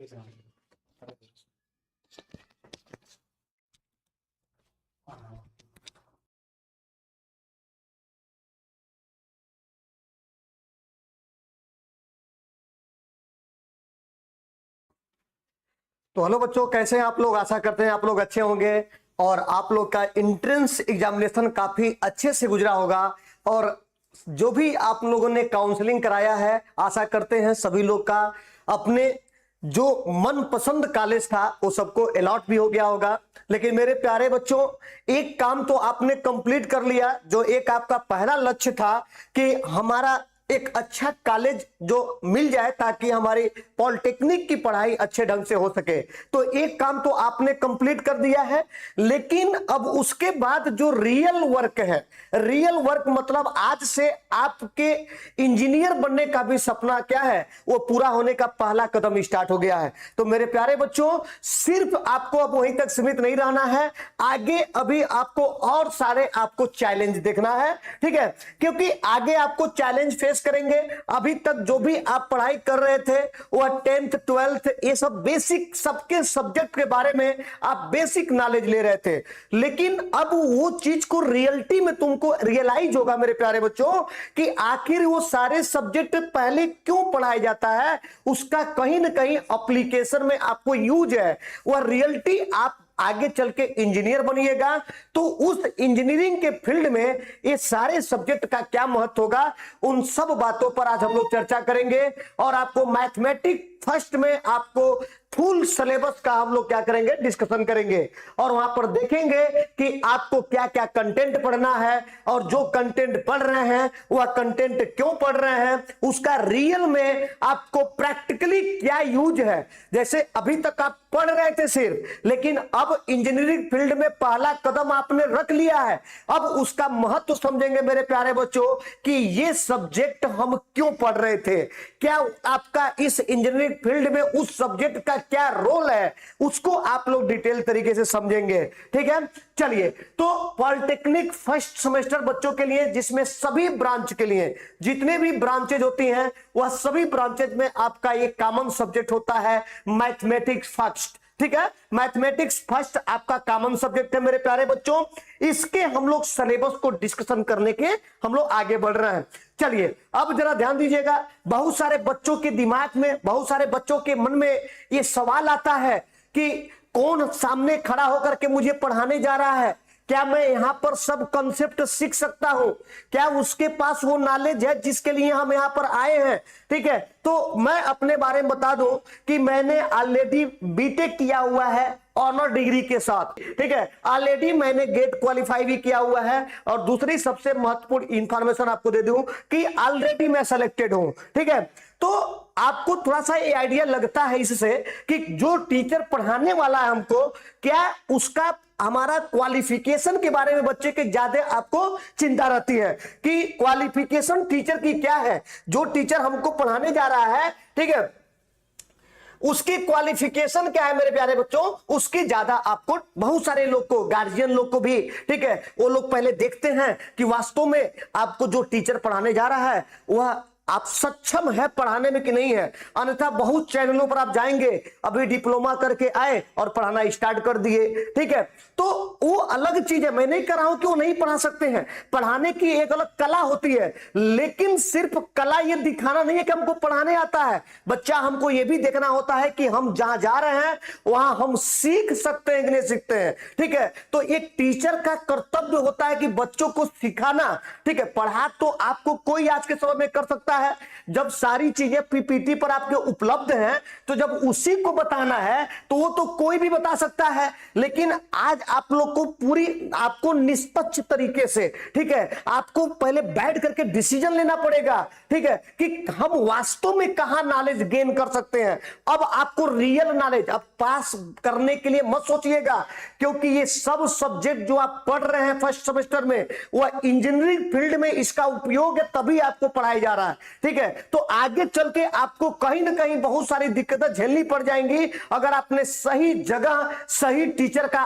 तो हेलो बच्चों, कैसे हैं आप लोग। आशा करते हैं आप लोग अच्छे होंगे और आप लोग का एंट्रेंस एग्जामिनेशन काफी अच्छे से गुजरा होगा। और जो भी आप लोगों ने काउंसलिंग कराया है, आशा करते हैं सभी लोग का अपने जो मनपसंद कॉलेज था वो सबको अलॉट भी हो गया होगा। लेकिन मेरे प्यारे बच्चों, एक काम तो आपने कंप्लीट कर लिया, जो एक आपका पहला लक्ष्य था कि हमारा एक अच्छा कॉलेज जो मिल जाए ताकि हमारी पॉलिटेक्निक की पढ़ाई अच्छे ढंग से हो सके। तो एक काम तो आपने कंप्लीट कर दिया है। लेकिन अब उसके बाद जो रियल वर्क है, रियल वर्क मतलब आज से आपके इंजीनियर बनने का भी सपना क्या है, वो पूरा होने का पहला कदम स्टार्ट हो गया है। तो मेरे प्यारे बच्चों, सिर्फ आपको अब वहीं तक सीमित नहीं रहना है, आगे अभी आपको और सारे आपको चैलेंज देखना है, ठीक है। क्योंकि आगे आपको चैलेंज फेस करेंगे। अभी तक जो भी आप पढ़ाई कर रहे थे वह 10th 12th ये सब बेसिक सबके सब्जेक्ट के बारे में आप बेसिक नॉलेज ले रहे थे। लेकिन अब वो चीज को रियलिटी में तुमको रियलाइज होगा मेरे प्यारे बच्चों कि आखिर वो सारे सब्जेक्ट पहले क्यों पढ़ाया जाता है, उसका कहीं ना कहीं एप्लीकेशन में आपको यूज है। वह रियलिटी आप आगे चल के इंजीनियर बनिएगा तो उस इंजीनियरिंग के फील्ड में ये सारे सब्जेक्ट का क्या महत्व होगा, उन सब बातों पर आज हम लोग चर्चा करेंगे। और आपको मैथमेटिक्स फर्स्ट में आपको फुल सिलेबस का हम लोग क्या करेंगे, डिस्कशन करेंगे। और वहां पर देखेंगे कि आपको क्या क्या कंटेंट पढ़ना है और जो कंटेंट पढ़ रहे हैं वह कंटेंट क्यों पढ़ रहे हैं, उसका रियल में आपको प्रैक्टिकली क्या यूज है। जैसे अभी तक आप पढ़ रहे थे सिर्फ, लेकिन अब इंजीनियरिंग फील्ड में पहला कदम आपने रख लिया है। अब उसका महत्व समझेंगे मेरे प्यारे बच्चों कि ये सब्जेक्ट हम क्यों पढ़ रहे थे, क्या आपका इस इंजीनियरिंग फील्ड में उस सब्जेक्ट का क्या रोल है, उसको आप लोग डिटेल तरीके से समझेंगे, ठीक है। चलिए, तो पॉलिटेक्निक फर्स्ट सेमेस्टर बच्चों के लिए, जिसमें सभी ब्रांच के लिए जितने भी ब्रांचेज होती हैं वह सभी ब्रांचेज में आपका एक कॉमन सब्जेक्ट होता है मैथमेटिक्स फर्स्ट, ठीक है। मैथमेटिक्स फर्स्ट आपका कॉमन सब्जेक्ट है मेरे प्यारे बच्चों। इसके हम लोग सिलेबस को डिस्कशन करने के हम लोग आगे बढ़ रहे हैं। चलिए, अब जरा ध्यान दीजिएगा। बहुत सारे बच्चों के दिमाग में, बहुत सारे बच्चों के मन में ये सवाल आता है कि कौन सामने खड़ा होकर के मुझे पढ़ाने जा रहा है, क्या मैं यहां पर सब कॉन्सेप्ट सीख सकता हूं, क्या उसके पास वो नॉलेज है जिसके लिए हम यहां पर आए हैं, ठीक है। तो मैं अपने बारे में बता दूं कि मैंने ऑलरेडी बीटेक किया हुआ है ऑनर डिग्री के साथ, ठीक है। ऑलरेडी मैंने गेट क्वालिफाई भी किया हुआ है। और दूसरी सबसे महत्वपूर्ण इंफॉर्मेशन आपको दे दूं कि ऑलरेडी मैं सेलेक्टेड हूं, ठीक है। तो आपको थोड़ा सा ये आइडिया लगता है इससे कि जो टीचर पढ़ाने वाला है हमको, क्या उसका हमारा क्वालिफिकेशन के बारे में बच्चे के ज्यादा आपको चिंता रहती है कि क्वालिफिकेशन टीचर की क्या है। जो टीचर हमको पढ़ाने जा रहा है, ठीक है, उसकी क्वालिफिकेशन क्या है मेरे प्यारे बच्चों, उसकी ज्यादा आपको बहुत सारे लोग को, गार्जियन लोग को भी, ठीक है, वो लोग पहले देखते हैं कि वास्तव में आपको जो टीचर पढ़ाने जा रहा है वह आप सक्षम है पढ़ाने में कि नहीं है। अन्यथा बहुत चैनलों पर आप जाएंगे, अभी डिप्लोमा करके आए और पढ़ाना स्टार्ट कर दिए, ठीक है। तो वो अलग चीज है, मैं नहीं कर रहा हूं कि वो नहीं पढ़ा सकते हैं, पढ़ाने की एक अलग कला होती है। लेकिन सिर्फ कला ये दिखाना नहीं है कि हमको पढ़ाने आता है। बच्चा हमको ये भी देखना होता है कि हम जहां जा रहे हैं वहां हम सीख सकते हैं कि नहीं सीखते हैं, ठीक है। तो एक टीचर का कर्तव्य होता है कि बच्चों को सिखाना, ठीक है। पढ़ा तो आपको कोई आज के समय में कर सकता है, जब सारी चीजें पीपीटी पर आपके उपलब्ध हैं, तो जब उसी को बताना है तो वो तो कोई भी बता सकता है। लेकिन आज आप लोग को पूरी, आपको निष्पक्ष तरीके से, ठीक है, आपको पहले बैठ करके डिसीजन लेना पड़ेगा, ठीक है, कि हम वास्तव में कहां नॉलेज गेन कर सकते हैं। अब आपको रियल नॉलेज अब पास करने के लिए मत सोचिएगा, क्योंकि ये सब सब्जेक्ट जो आप पढ़ रहे हैं फर्स्ट सेमेस्टर में, वह इंजीनियरिंग फील्ड में इसका उपयोग है, तभी आपको पढ़ाया जा रहा है, ठीक है। तो आगे चल के आपको कहीं ना कहीं बहुत सारी दिक्कतें झेलनी पड़ जाएंगी अगर आपने सही जगह सही टीचर का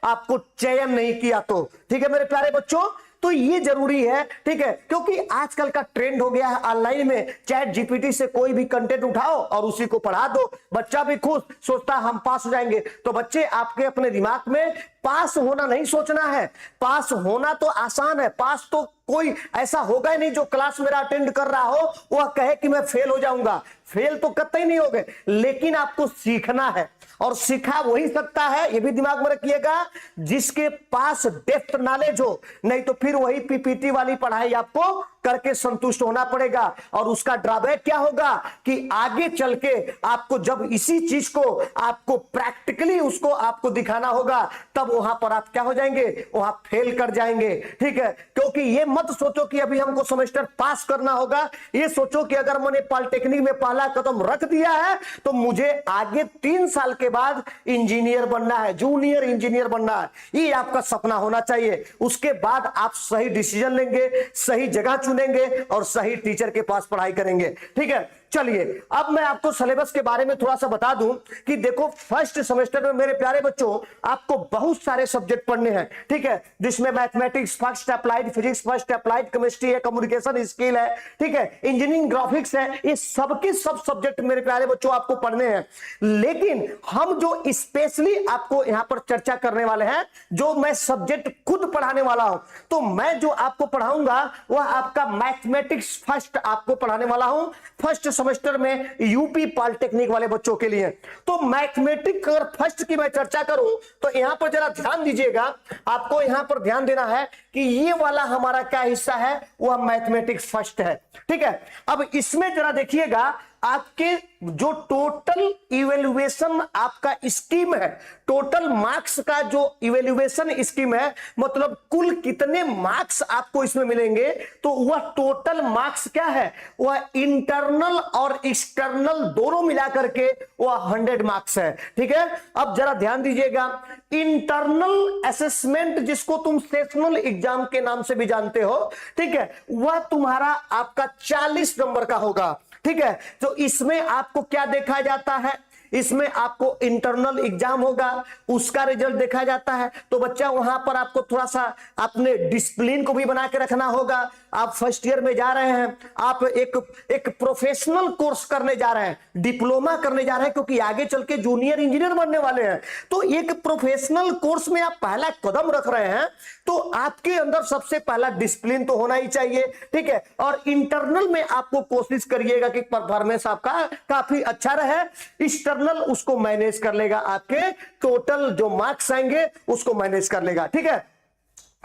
आपको चयन नहीं किया तो, ठीक है मेरे प्यारे बच्चों। तो ये जरूरी है, ठीक है, क्योंकि आजकल का ट्रेंड हो गया है ऑनलाइन में चैट जीपीटी से कोई भी कंटेंट उठाओ और उसी को पढ़ा दो, बच्चा भी खुश सोचता हम पास हो जाएंगे। तो बच्चे आपके अपने दिमाग में पास होना नहीं सोचना है, पास होना तो आसान है, पास तो कोई ऐसा होगा ही नहीं जो क्लास मेरा अटेंड कर रहा हो वह कहे कि मैं फेल हो जाऊंगा, फेल तो कतई नहीं होगे, लेकिन आपको सीखना है और सीखा वही सकता है, ये भी दिमाग में रखिएगा, जिसके पास डेप्थ नॉलेज हो, नहीं तो फिर वही पीपीटी वाली पढ़ाई आपको करके संतुष्ट होना पड़ेगा। और उसका ड्रॉबैक क्या होगा कि आगे चल के आपको जब इसी चीज को आपको प्रैक्टिकली उसको आपको दिखाना होगा तब वहां पर आप क्या हो जाएंगे, वहां फेल कर जाएंगे, ठीक है। क्योंकि ये मत सोचो कि अभी हमको सेमेस्टर पास करना होगा, ये सोचो कि अगर मैंने पॉलिटेक्निक में पहला कदम रख दिया है तो मुझे आगे 3 साल के बाद इंजीनियर बनना है, जूनियर इंजीनियर बनना है, ये आपका सपना होना चाहिए। उसके बाद आप सही डिसीजन लेंगे, सही जगह चुनेंगे और सही टीचर के पास पढ़ाई करेंगे, ठीक है। चलिए अब मैं आपको सिलेबस के बारे में थोड़ा सा बता दूं कि देखो फर्स्ट सेमेस्टर में मेरे प्यारे बच्चों आपको बहुत सारे सब्जेक्ट पढ़ने हैं, ठीक है, जिसमें mathematics first, applied physics first, applied chemistry है, कम्युनिकेशन स्किल है, ठीक है, इंजीनियरिंग ग्राफिक्स है, ये सबके सब सब्जेक्ट मेरे प्यारे बच्चों आपको पढ़ने हैं। लेकिन हम जो स्पेशली आपको यहां पर चर्चा करने वाले हैं, जो मैं सब्जेक्ट खुद पढ़ाने वाला हूं, तो मैं जो आपको पढ़ाऊंगा वह आपका मैथमेटिक्स फर्स्ट आपको पढ़ाने वाला हूं फर्स्ट सेमेस्टर में यूपी पॉलिटेक्निक वाले बच्चों के लिए। तो मैथमेटिक्स अगर फर्स्ट की मैं चर्चा करूं तो यहां पर जरा ध्यान दीजिएगा, आपको यहां पर ध्यान देना है कि ये वाला हमारा क्या हिस्सा है, वह मैथमेटिक्स फर्स्ट है, ठीक है। अब इसमें जरा देखिएगा आपके जो टोटल इवेल्युएशन आपका स्कीम है, टोटल मार्क्स का जो इवेल्युएशन स्कीम है, मतलब कुल कितने मार्क्स आपको इसमें मिलेंगे, तो वह टोटल मार्क्स क्या है, वह इंटरनल और एक्सटर्नल दोनों मिलाकर के वह 100 मार्क्स है, ठीक है। अब जरा ध्यान दीजिएगा, इंटरनल असेसमेंट जिसको तुम सेशनल एग्जाम के नाम से भी जानते हो, ठीक है, वह तुम्हारा आपका 40 नंबर का होगा, ठीक है। तो इसमें आपको क्या देखा जाता है, इसमें आपको इंटरनल एग्जाम होगा, उसका रिजल्ट देखा जाता है। तो बच्चा वहां पर आपको थोड़ा सा अपने डिसिप्लिन को भी बना के रखना होगा। आप फर्स्ट ईयर में जा रहे हैं, आप एक प्रोफेशनल कोर्स करने जा रहे हैं, डिप्लोमा करने जा रहे हैं, क्योंकि आगे चल के जूनियर इंजीनियर बनने वाले हैं। तो एक प्रोफेशनल कोर्स में आप पहला कदम रख रहे हैं, तो आपके अंदर सबसे पहला डिसिप्लिन तो होना ही चाहिए, ठीक है। और इंटरनल में आपको कोशिश करिएगा कि परफॉर्मेंस आपका काफी अच्छा रहे, एक्सटर्नल उसको मैनेज कर लेगा, आपके टोटल जो मार्क्स आएंगे उसको मैनेज कर लेगा, ठीक है।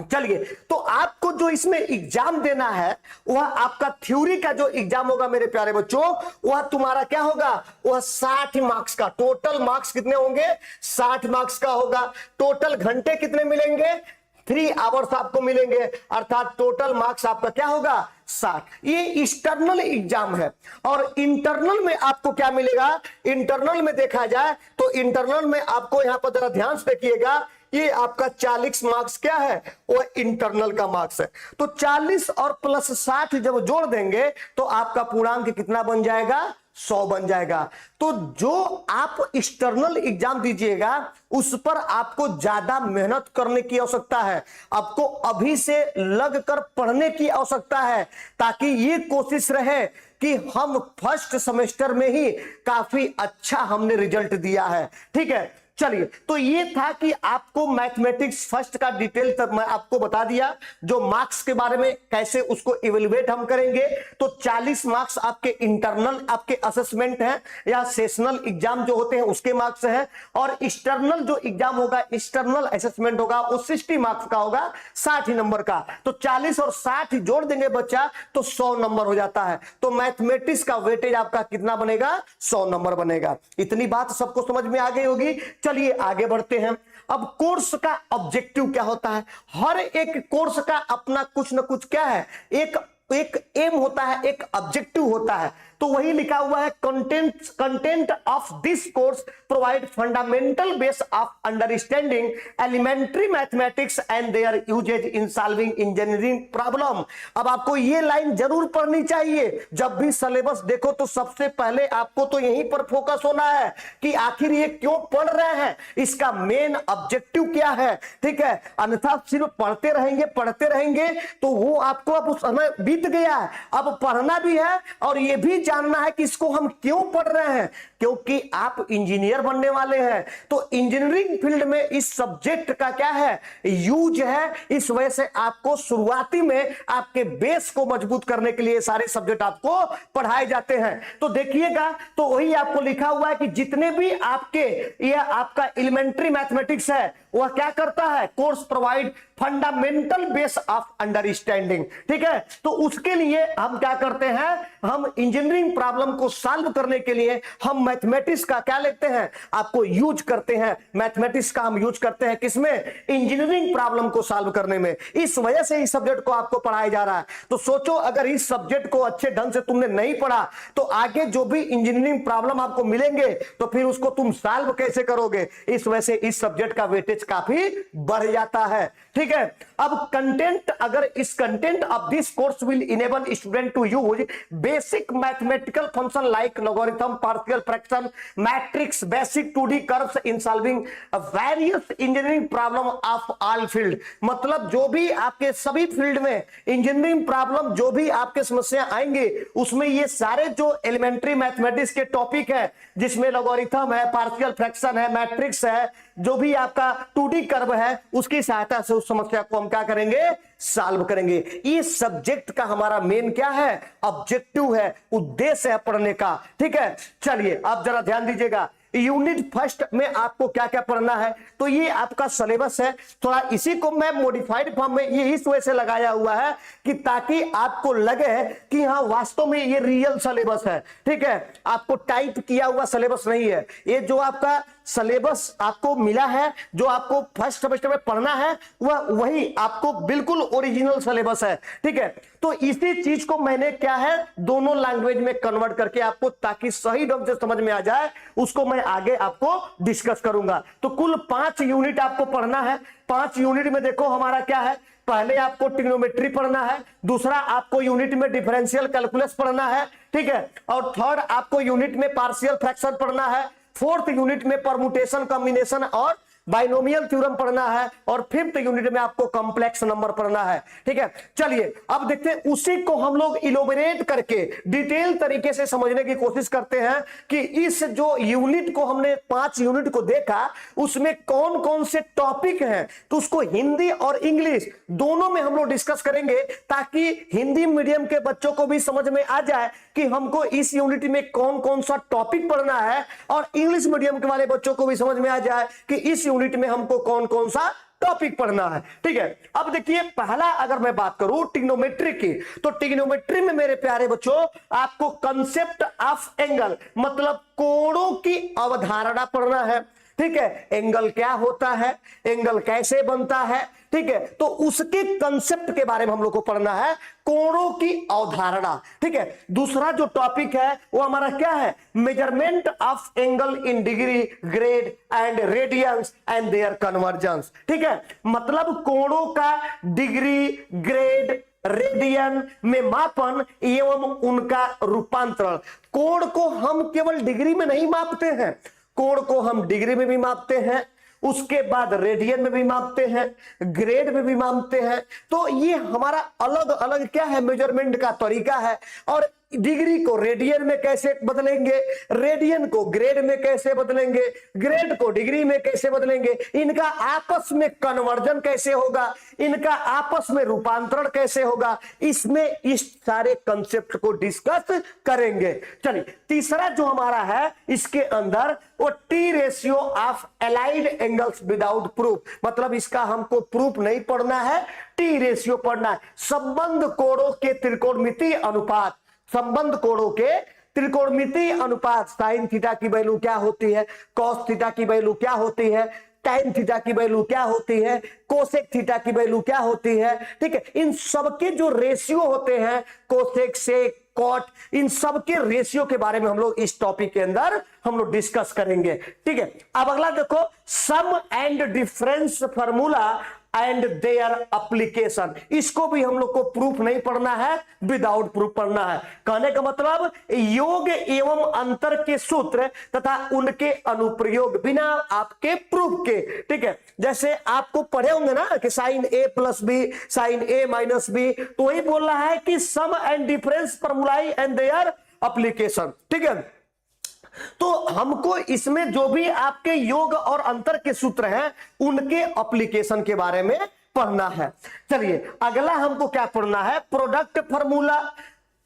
चलिए, तो आपको जो इसमें एग्जाम देना है वह आपका थ्योरी का जो एग्जाम होगा मेरे प्यारे बच्चों, वह तुम्हारा क्या होगा, वह 60 मार्क्स का, टोटल मार्क्स कितने होंगे, 60 मार्क्स का होगा। टोटल घंटे कितने मिलेंगे, 3 आवर्स आपको मिलेंगे, अर्थात टोटल मार्क्स आपका क्या होगा, 60। ये एक्सटर्नल एग्जाम है। और इंटरनल में आपको क्या मिलेगा, इंटरनल में देखा जाए तो इंटरनल में आपको यहां पर जरा ध्यान से देखिएगा, ये आपका 40 मार्क्स क्या है, वो इंटरनल का मार्क्स है। तो 40 और प्लस 60 जब जोड़ देंगे तो आपका पूर्णांक कितना बन जाएगा, 100 बन जाएगा। तो जो आप एक्सटर्नल एग्जाम दीजिएगा उस पर आपको ज्यादा मेहनत करने की आवश्यकता है, आपको अभी से लगकर पढ़ने की आवश्यकता है, ताकि ये कोशिश रहे कि हम फर्स्ट सेमेस्टर में ही काफी अच्छा हमने रिजल्ट दिया है, ठीक है। चलिए, तो ये था कि आपको मैथमेटिक्स फर्स्ट का डिटेल तक मैं आपको बता दिया, जो मार्क्स के बारे में कैसे उसको इवेल्युएट हम करेंगे। तो 40 मार्क्स आपके इंटरनल आपके असेसमेंट है या सेशनल एग्जाम जो होते हैं उसके मार्क्स है, और एक्सटर्नल जो एग्जाम होगा, एक्सटर्नल असेसमेंट होगा, वो 60 मार्क्स का होगा, 60 नंबर का। तो 40 और 60 जोड़ देंगे बच्चा तो 100 नंबर हो जाता है। तो मैथमेटिक्स का वेटेज आपका कितना बनेगा, 100 नंबर बनेगा। इतनी बात सबको समझ में आ गई होगी। चलिए आगे बढ़ते हैं। अब कोर्स का ऑब्जेक्टिव क्या होता है, हर एक कोर्स का अपना कुछ ना कुछ क्या है, एक एम होता है, एक ऑब्जेक्टिव होता है। तो वही लिखा हुआ है, content of this course provide fundamental base of understanding elementary mathematics and their usages in solving engineering problem. अब आपको ये लाइन जरूर पढ़नी चाहिए, जब भी सिलेबस देखो तो सबसे पहले आपको तो यहीं पर फोकस होना है कि आखिर ये क्यों पढ़ रहे हैं, इसका मेन ऑब्जेक्टिव क्या है। ठीक है, अन्यथा सिर्फ पढ़ते रहेंगे तो वो आपको अब समय बीत गया है। अब पढ़ना भी है और ये भी जानना है कि इसको हम क्यों पढ़ रहे हैं, क्योंकि आप इंजीनियर बनने वाले हैं। तो इंजीनियरिंग फील्ड में इस सब्जेक्ट का क्या है, यूज है। इस वजह से आपको शुरुआती में आपके बेस को मजबूत करने के लिए सारे सब्जेक्ट आपको पढ़ाए जाते हैं। तो देखिएगा, तो वही आपको लिखा हुआ है कि जितने भी आपके यह आपका एलिमेंट्री मैथमेटिक्स है वह क्या करता है, course provide fundamental base of understanding. ठीक है, तो उसके लिए हम क्या करते हैं, हम इंजीनियरिंग प्रॉब्लम को सॉल्व करने के लिए हम मैथमेटिक्स का क्या लेते हैं, आपको यूज करते हैं। मैथमेटिक्स का हम यूज करते हैं किसमें, इंजीनियरिंग प्रॉब्लम को सॉल्व करने में। इस वजह से इस सब्जेक्ट को आपको पढ़ाया जा रहा है। तो सोचो, अगर इस सब्जेक्ट को अच्छे ढंग से तुमने नहीं पढ़ा तो आगे जो भी इंजीनियरिंग प्रॉब्लम आपको मिलेंगे तो फिर उसको तुम सॉल्व कैसे करोगे। इस वजह से इस सब्जेक्ट का वेटेज काफी बढ़ जाता है। ठीक है, अब कंटेंट, अगर इस content of this course will enable student to use basic mathematical function like logarithm, partial fraction, matrix, basic 2D curves in solving various engineering problem of all field. मतलब जो भी आपके सभी फील्ड में इंजीनियरिंग प्रॉब्लम जो भी आपके समस्या आएंगे उसमें ये सारे जो एलिमेंट्री मैथमेटिक्स के टॉपिक है, जिसमें लॉगरिथम है, पार्शियल फ्रैक्शन है, मैट्रिक्स है, जो भी आपका 2D कर्व है, उसकी सहायता से उस समस्या को हम क्या करेंगे, सॉल्व करेंगे। इस सब्जेक्ट का हमारा मेन क्या है, ऑब्जेक्टिव है, उद्देश्य है पढ़ने का। ठीक है, चलिए अब जरा ध्यान दीजिएगा, यूनिट फर्स्ट में आपको क्या क्या पढ़ना है। तो ये आपका सिलेबस है, थोड़ा इसी को मैं मॉडिफाइड फॉर्म में ये इस वजह से लगाया हुआ है कि ताकि आपको लगे कि हाँ वास्तव में ये रियल सिलेबस है। ठीक है, आपको टाइप किया हुआ सिलेबस नहीं है। ये जो आपका सिलेबस आपको मिला है, जो आपको फर्स्ट सेमेस्टर में पढ़ना है, वह वही आपको बिल्कुल ओरिजिनल सिलेबस है। ठीक है, तो इसी चीज को मैंने क्या है दोनों लैंग्वेज में कन्वर्ट करके आपको, ताकि सही ढंग से समझ में आ जाए, उसको मैं आगे आपको डिस्कस करूंगा। तो कुल 5 यूनिट आपको पढ़ना है। 5 यूनिट में देखो हमारा क्या है, पहले आपको ट्रिग्नोमेट्री पढ़ना है, दूसरा आपको यूनिट में डिफरेंशियल कैलकुलस पढ़ना है। ठीक है, और थर्ड आपको यूनिट में पार्शियल फ्रैक्शन पढ़ना है, फोर्थ यूनिट में परमुटेशन, कॉम्बिनेशन और बाइनोमियल थ्योरम पढ़ना है, और फिफ्थ यूनिट में आपको कॉम्प्लेक्स नंबर पढ़ना है। ठीक है, चलिए अब देखते हैं, उसी को हम लोग इलोबरेट करके डिटेल तरीके से समझने की कोशिश करते हैं कि इस जो यूनिट को हमने 5 यूनिट को देखा उसमें कौन कौन से टॉपिक हैं। तो उसको हिंदी और इंग्लिश दोनों में हम लोग डिस्कस करेंगे, ताकि हिंदी मीडियम के बच्चों को भी समझ में आ जाए कि हमको इस यूनिट में कौन कौन सा टॉपिक पढ़ना है, और इंग्लिश मीडियम के वाले बच्चों को भी समझ में आ जाए कि इस यूनिट में हमको कौन कौन सा टॉपिक पढ़ना है। ठीक है, अब देखिए, पहला अगर मैं बात करूं ट्रिग्नोमेट्री की, तो ट्रिग्नोमेट्री में मेरे प्यारे बच्चों आपको कंसेप्ट ऑफ एंगल, मतलब कोणों की अवधारणा पढ़ना है। ठीक है, एंगल क्या होता है, एंगल कैसे बनता है। ठीक है, तो उसके कंसेप्ट के बारे में हम लोग को पढ़ना है, कोणों की अवधारणा। ठीक है, दूसरा जो टॉपिक है वो हमारा क्या है, measurement of angle in degree, grade and radians and their convergence. ठीक है, मतलब कोणों का डिग्री, ग्रेड, रेडियन में मापन एवं उनका रूपांतरण। कोण को हम केवल डिग्री में नहीं मापते हैं, कोण को हम डिग्री में भी मापते हैं, उसके बाद रेडियन में भी मापते हैं, ग्रेड में भी मापते हैं। तो ये हमारा अलग अलग क्या है, मेजरमेंट का तरीका है। और डिग्री को रेडियन में कैसे बदलेंगे, रेडियन को ग्रेड में कैसे बदलेंगे, ग्रेड को डिग्री में कैसे बदलेंगे, इनका आपस में कन्वर्जन कैसे होगा, इनका आपस में रूपांतरण कैसे होगा, इसमें इस सारे कंसेप्ट को डिस्कस करेंगे। चलिए, तीसरा जो हमारा है इसके अंदर वो T ratio of allied angles without proof, मतलब इसका हमको प्रूफ नहीं पढ़ना है, टी रेशियो पढ़ना है। संबंध कोणों के त्रिकोणमितीय अनुपात, संबंध कोणों के त्रिकोणमितीय अनुपात, साइन थीटा की वैल्यू क्या होती है, कॉस थीटा की वैल्यू क्या होती है, टैन थीटा की वैल्यू क्या होती है, कोसेक थीटा की वैल्यू क्या होती है। ठीक है, इन सबके जो रेशियो होते हैं, कोसेक, सेक, कॉट, इन सब के रेशियो के बारे में हम लोग इस टॉपिक के अंदर हम लोग डिस्कस करेंगे। ठीक है, अब अगला देखो, sum and difference formula and their application. इसको भी हम लोग को प्रूफ नहीं पढ़ना है, विदाउट प्रूफ पढ़ना है। कहने का मतलब योग एवं अंतर के सूत्र तथा उनके अनुप्रयोग बिना आपके प्रूफ के। ठीक है, जैसे आपको पढ़े होंगे ना कि sine A plus B, sine A minus B, तो वही बोल रहा है कि sum and difference formulae and their application. ठीक है, तो हमको इसमें जो भी आपके योग और अंतर के सूत्र हैं उनके एप्लीकेशन के बारे में पढ़ना है। चलिए अगला हमको क्या पढ़ना है, product formula,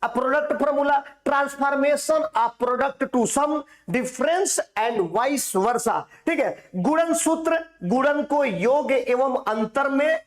product formula, transformation of product to sum difference and vice versa. ठीक है, गुणन सूत्र, गुणन को योग एवं अंतर में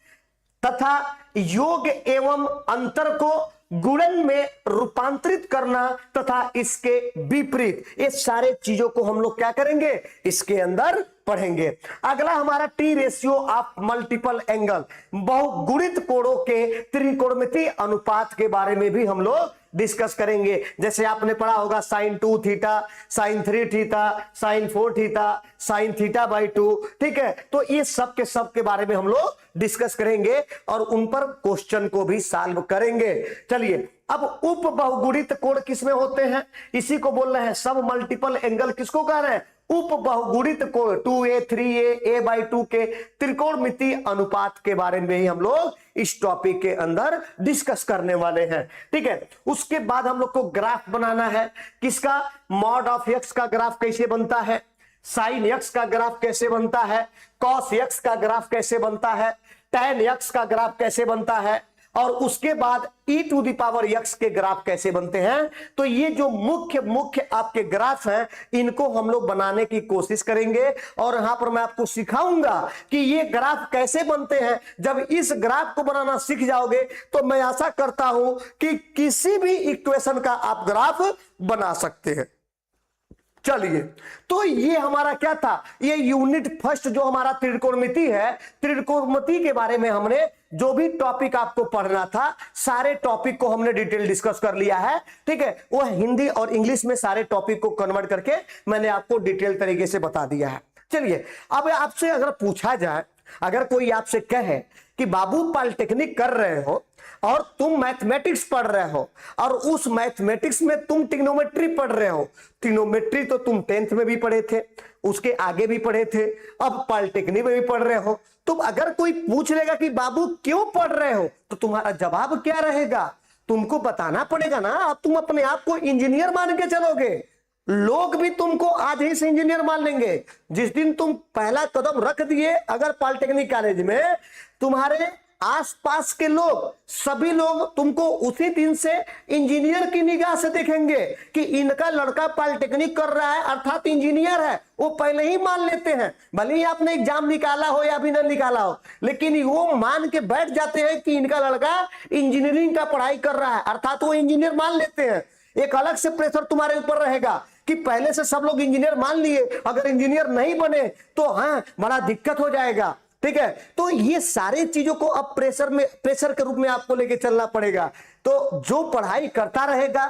तथा योग एवं अंतर को गुणन में रूपांतरित करना तथा इसके विपरीत, ये सारे चीजों को हम लोग क्या करेंगे, इसके अंदर पढ़ेंगे। अगला हमारा T ratio of multiple angle, बहुगुणित कोणों के त्रिकोणमितीय अनुपात के बारे में भी हम लोग डिस्कस करेंगे। जैसे आपने पढ़ा होगा sine 2 theta, sine 3 theta, sine 4 theta, sine theta by 2। ठीक है, तो ये सब के बारे में हम लोग डिस्कस करेंगे और उन पर क्वेश्चन को भी सॉल्व करेंगे। चलिए, अब उप बहुगुणित कोण किसमें होते हैं, इसी को बोल रहे हैं सब मल्टीपल एंगल। किसको कह रहे हैं, उप बहुगुणित कोण 2a 3a a/2 के त्रिकोणमितीय अनुपात के बारे में ही हम लोग इस टॉपिक के अंदर डिस्कस करने वाले हैं। ठीक है, उसके बाद हम लोग को ग्राफ बनाना है। किसका, मॉड ऑफ एक्स का ग्राफ कैसे बनता है, साइन एक्स का ग्राफ कैसे बनता है, कॉस एक्स का ग्राफ कैसे बनता है, टैन एक्स का ग्राफ कैसे बनता है, और उसके बाद e⁻x के ग्राफ कैसे बनते हैं। तो ये जो मुख्य आपके ग्राफ हैं इनको हम लोग बनाने की कोशिश करेंगे और यहां पर मैं आपको सिखाऊंगा कि ये ग्राफ कैसे बनते हैं। जब इस ग्राफ को बनाना सीख जाओगे तो मैं आशा करता हूं कि किसी भी इक्वेशन का आप ग्राफ बना सकते हैं। चलिए, तो ये हमारा क्या था, ये यूनिट फर्स्ट जो हमारा त्रिकोणमिति है, त्रिकोणमिति के बारे में हमने जो भी टॉपिक आपको पढ़ना था सारे टॉपिक को हमने डिटेल डिस्कस कर लिया है। ठीक है, वो हिंदी और इंग्लिश में सारे टॉपिक को कन्वर्ट करके मैंने आपको डिटेल तरीके से बता दिया है। चलिए, अब आपसे अगर पूछा जाए, अगर कोई आपसे कहे कि बाबू पॉलिटेक्निक कर रहे हो और तुम मैथमेटिक्स पढ़ रहे हो और उस मैथमेटिक्स में तुम ट्रिग्नोमेट्री पढ़ रहे हो, ट्रिग्नोमेट्री तो तुम 10th में भी पढ़े थे, उसके आगे भी पढ़े थे, अब पॉलिटेक्निक में भी पढ़ रहे हो, तो अगर कोई पूछ लेगा कि बाबू क्यों पढ़ रहे हो तो तुम्हारा जवाब क्या रहेगा, तुमको बताना पड़ेगा ना। अब तुम अपने आप को इंजीनियर मान के चलोगे, लोग भी तुमको आज ही से इंजीनियर मान लेंगे। जिस दिन तुम पहला कदम रख दिए अगर पॉलिटेक्निक कॉलेज में, तुम्हारे आसपास के लोग सभी लोग तुमको उसी दिन से इंजीनियर की निगाह से देखेंगे कि इनका लड़का पॉलिटेक्निक कर रहा है अर्थात इंजीनियर है। वो पहले ही मान लेते हैं, भले ही आपने एग्जाम निकाला हो या भी ना निकाला हो, लेकिन वो मान के बैठ जाते हैं कि इनका लड़का इंजीनियरिंग का पढ़ाई कर रहा है, अर्थात वो इंजीनियर मान लेते हैं। एक अलग से प्रेशर तुम्हारे ऊपर रहेगा कि पहले से सब लोग इंजीनियर मान लिए, अगर इंजीनियर नहीं बने तो हाँ बड़ा दिक्कत हो जाएगा। ठीक है, तो ये सारी चीजों को अब प्रेशर के रूप में आपको लेके चलना पड़ेगा। तो जो पढ़ाई करता रहेगा,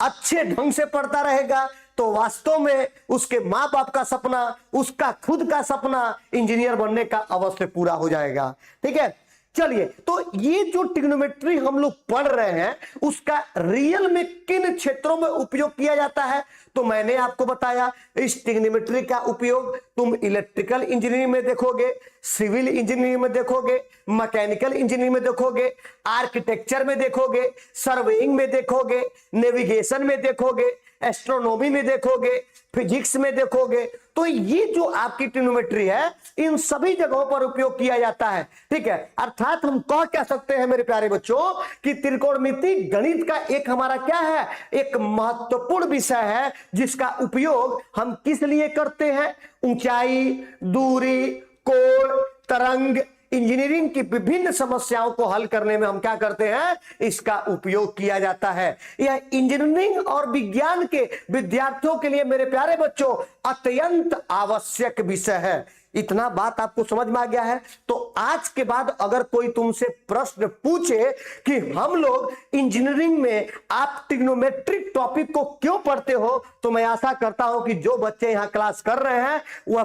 अच्छे ढंग से पढ़ता रहेगा, तो वास्तव में उसके माँ बाप का सपना, उसका खुद का सपना इंजीनियर बनने का अवश्य पूरा हो जाएगा। ठीक है, चलिए, तो ये जो ट्रिग्नोमेट्री हम लोग पढ़ रहे हैं उसका रियल में किन क्षेत्रों में उपयोग किया जाता है, तो मैंने आपको बताया इस ट्रिग्नोमेट्री का उपयोग तुम इलेक्ट्रिकल इंजीनियरिंग में देखोगे, सिविल इंजीनियरिंग में देखोगे, मैकेनिकल इंजीनियरिंग में देखोगे, आर्किटेक्चर में देखोगे, सर्वेइंग में देखोगे, नेविगेशन में देखोगे, एस्ट्रोनॉमी में देखोगे, फिजिक्स में देखोगे। तो ये जो आपकी ट्रिग्नोमेट्री है इन सभी जगहों पर उपयोग किया जाता है। ठीक है, अर्थात हम कह सकते हैं मेरे प्यारे बच्चों कि त्रिकोणमिति गणित का एक हमारा क्या है, एक महत्वपूर्ण विषय है जिसका उपयोग हम किस लिए करते हैं, ऊंचाई, दूरी, कोण, तरंग, इंजीनियरिंग की विभिन्न समस्याओं को हल करने में हम क्या करते हैं, इसका उपयोग किया जाता है। यह इंजीनियरिंग और विज्ञान के विद्यार्थियों के लिए मेरे प्यारे बच्चों अत्यंत आवश्यक विषय है। इतना बात आपको समझ में आ गया है? तो आज के बाद अगर कोई तुमसे प्रश्न पूछे कि हम लोग इंजीनियरिंग में आप ट्रिग्नोमेट्रिक टॉपिक को क्यों पढ़ते हो, तो मैं आशा करता हूं कि जो बच्चे यहां क्लास कर रहे हैं वह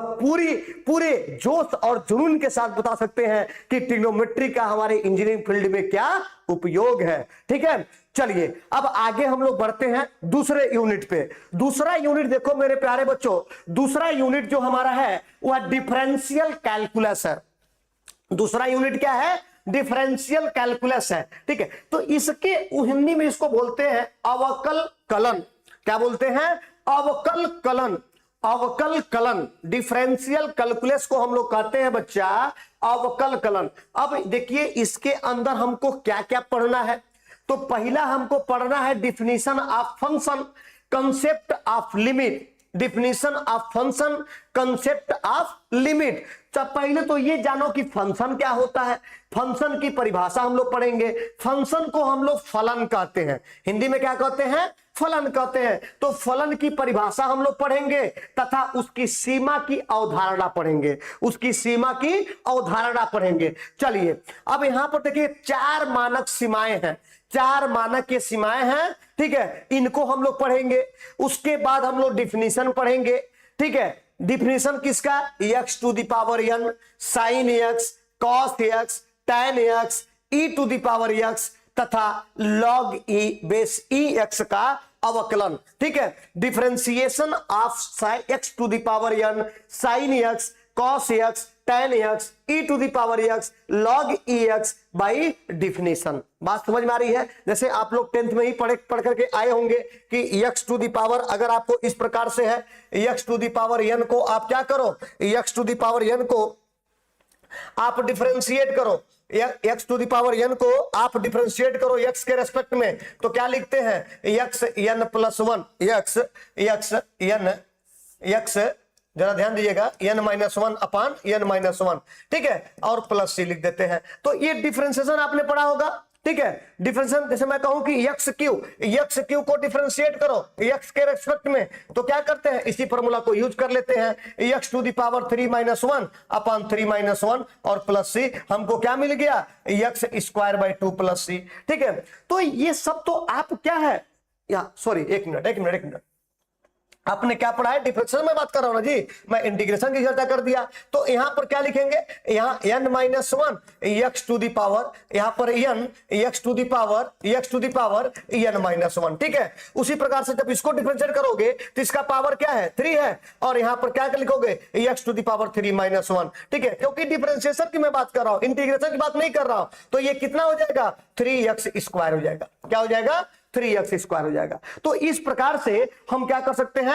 पूरे जोश और जुनून के साथ बता सकते हैं कि ट्रिग्नोमेट्री का हमारे इंजीनियरिंग फील्ड में क्या उपयोग है। ठीक है, चलिए अब आगे हम लोग बढ़ते हैं दूसरे यूनिट पे। दूसरा यूनिट देखो मेरे प्यारे बच्चों, दूसरा यूनिट जो हमारा है वह डिफरेंशियल कैलकुलस है। दूसरा यूनिट क्या है? डिफरेंशियल कैलकुलस है। ठीक है, तो इसके हिंदी में इसको बोलते हैं अवकल कलन। क्या बोलते हैं? अवकल कलन। अवकल कलन, डिफरेंशियल कैलकुलस को हम लोग कहते हैं बच्चा अवकल कलन। अब देखिए इसके अंदर हमको क्या क्या पढ़ना है। तो पहला हमको पढ़ना है definition of function, concept of limit. Definition of function, concept of limit. तो पहले तो ये जानो कि फंक्शन क्या होता है। फंक्शन की परिभाषा हम लोग पढ़ेंगे। फंक्शन को हम लोग फलन कहते हैं, हिंदी में क्या कहते हैं? फलन कहते हैं। तो फलन की परिभाषा हम लोग पढ़ेंगे तथा उसकी सीमा की अवधारणा पढ़ेंगे। उसकी सीमा की अवधारणा पढ़ेंगे। चलिए अब यहां पर देखिए 4 मानक सीमाएं हैं। 4 मानक के सीमाएं हैं। ठीक है, इनको हम लोग पढ़ेंगे। उसके बाद हम लोग डिफिनीशन पढ़ेंगे। ठीक है, डिफिनीशन किसका? x to the power n sin x cos x tan x e to the power x तथा log e बेस ex का अवकलन। ठीक है, differentiation of x to the power n sin x cos x tan x e to the power x log ex by definition. बात समझ में आ रही है? जैसे आप लोग 10th में ही पढ़ करके आए होंगे कि x टू द पावर अगर आपको इस प्रकार से है, x to the power n को आप क्या करो? x to the power n को आप डिफरेंशिएट करो। x to the power n को आप डिफरेंशिएट करो x के रेस्पेक्ट में, तो क्या लिखते हैं? x n प्लस 1 x जरा ध्यान दीजिएगा n-1 अपान n-1। ठीक है, और प्लस c लिख देते हैं। तो ये डिफरेंशिएशन आपने पढ़ा होगा। ठीक है, डिफरेंशिएशन जैसे मैं कहूं कि x क्यू को डिफरेंशिएट करो x के रेस्पेक्ट में, तो क्या करते हैं? इसी फॉर्मूला को यूज कर लेते हैं। x टू द पावर 3-1 अपान 3-1 और प्लस c। हमको क्या मिल गया? x square by 2 plus c। ठीक है, तो ये सब तो आप क्या है या सॉरी एक मिनट आपने क्या पढ़ा है? डिफरेंशिएशन में बात कर रहा हूं ना जी, मैं इंटीग्रेशन की चर्चा कर दिया। तो यहां पर क्या लिखेंगे? यहां n-1 x to the power, यहां पर n x to the power n-1। ठीक है, उसी प्रकार से जब इसको डिफरेंशिएट करोगे तो इसका पावर क्या है? 3 है, और यहां पर क्या लिखोगे? x to the power 3-1। ठीक है, क्योंकि डिफरेंशिएशन की मैं बात कर रहा हूं, इंटीग्रेशन की बात नहीं कर रहा हूं। तो ये कितना हो जाएगा? 3x स्क्वायर हो जाएगा। क्या हो जाएगा? 3x स्क्वायर हो जाएगा। तो इस प्रकार से हम क्या कर सकते हैं?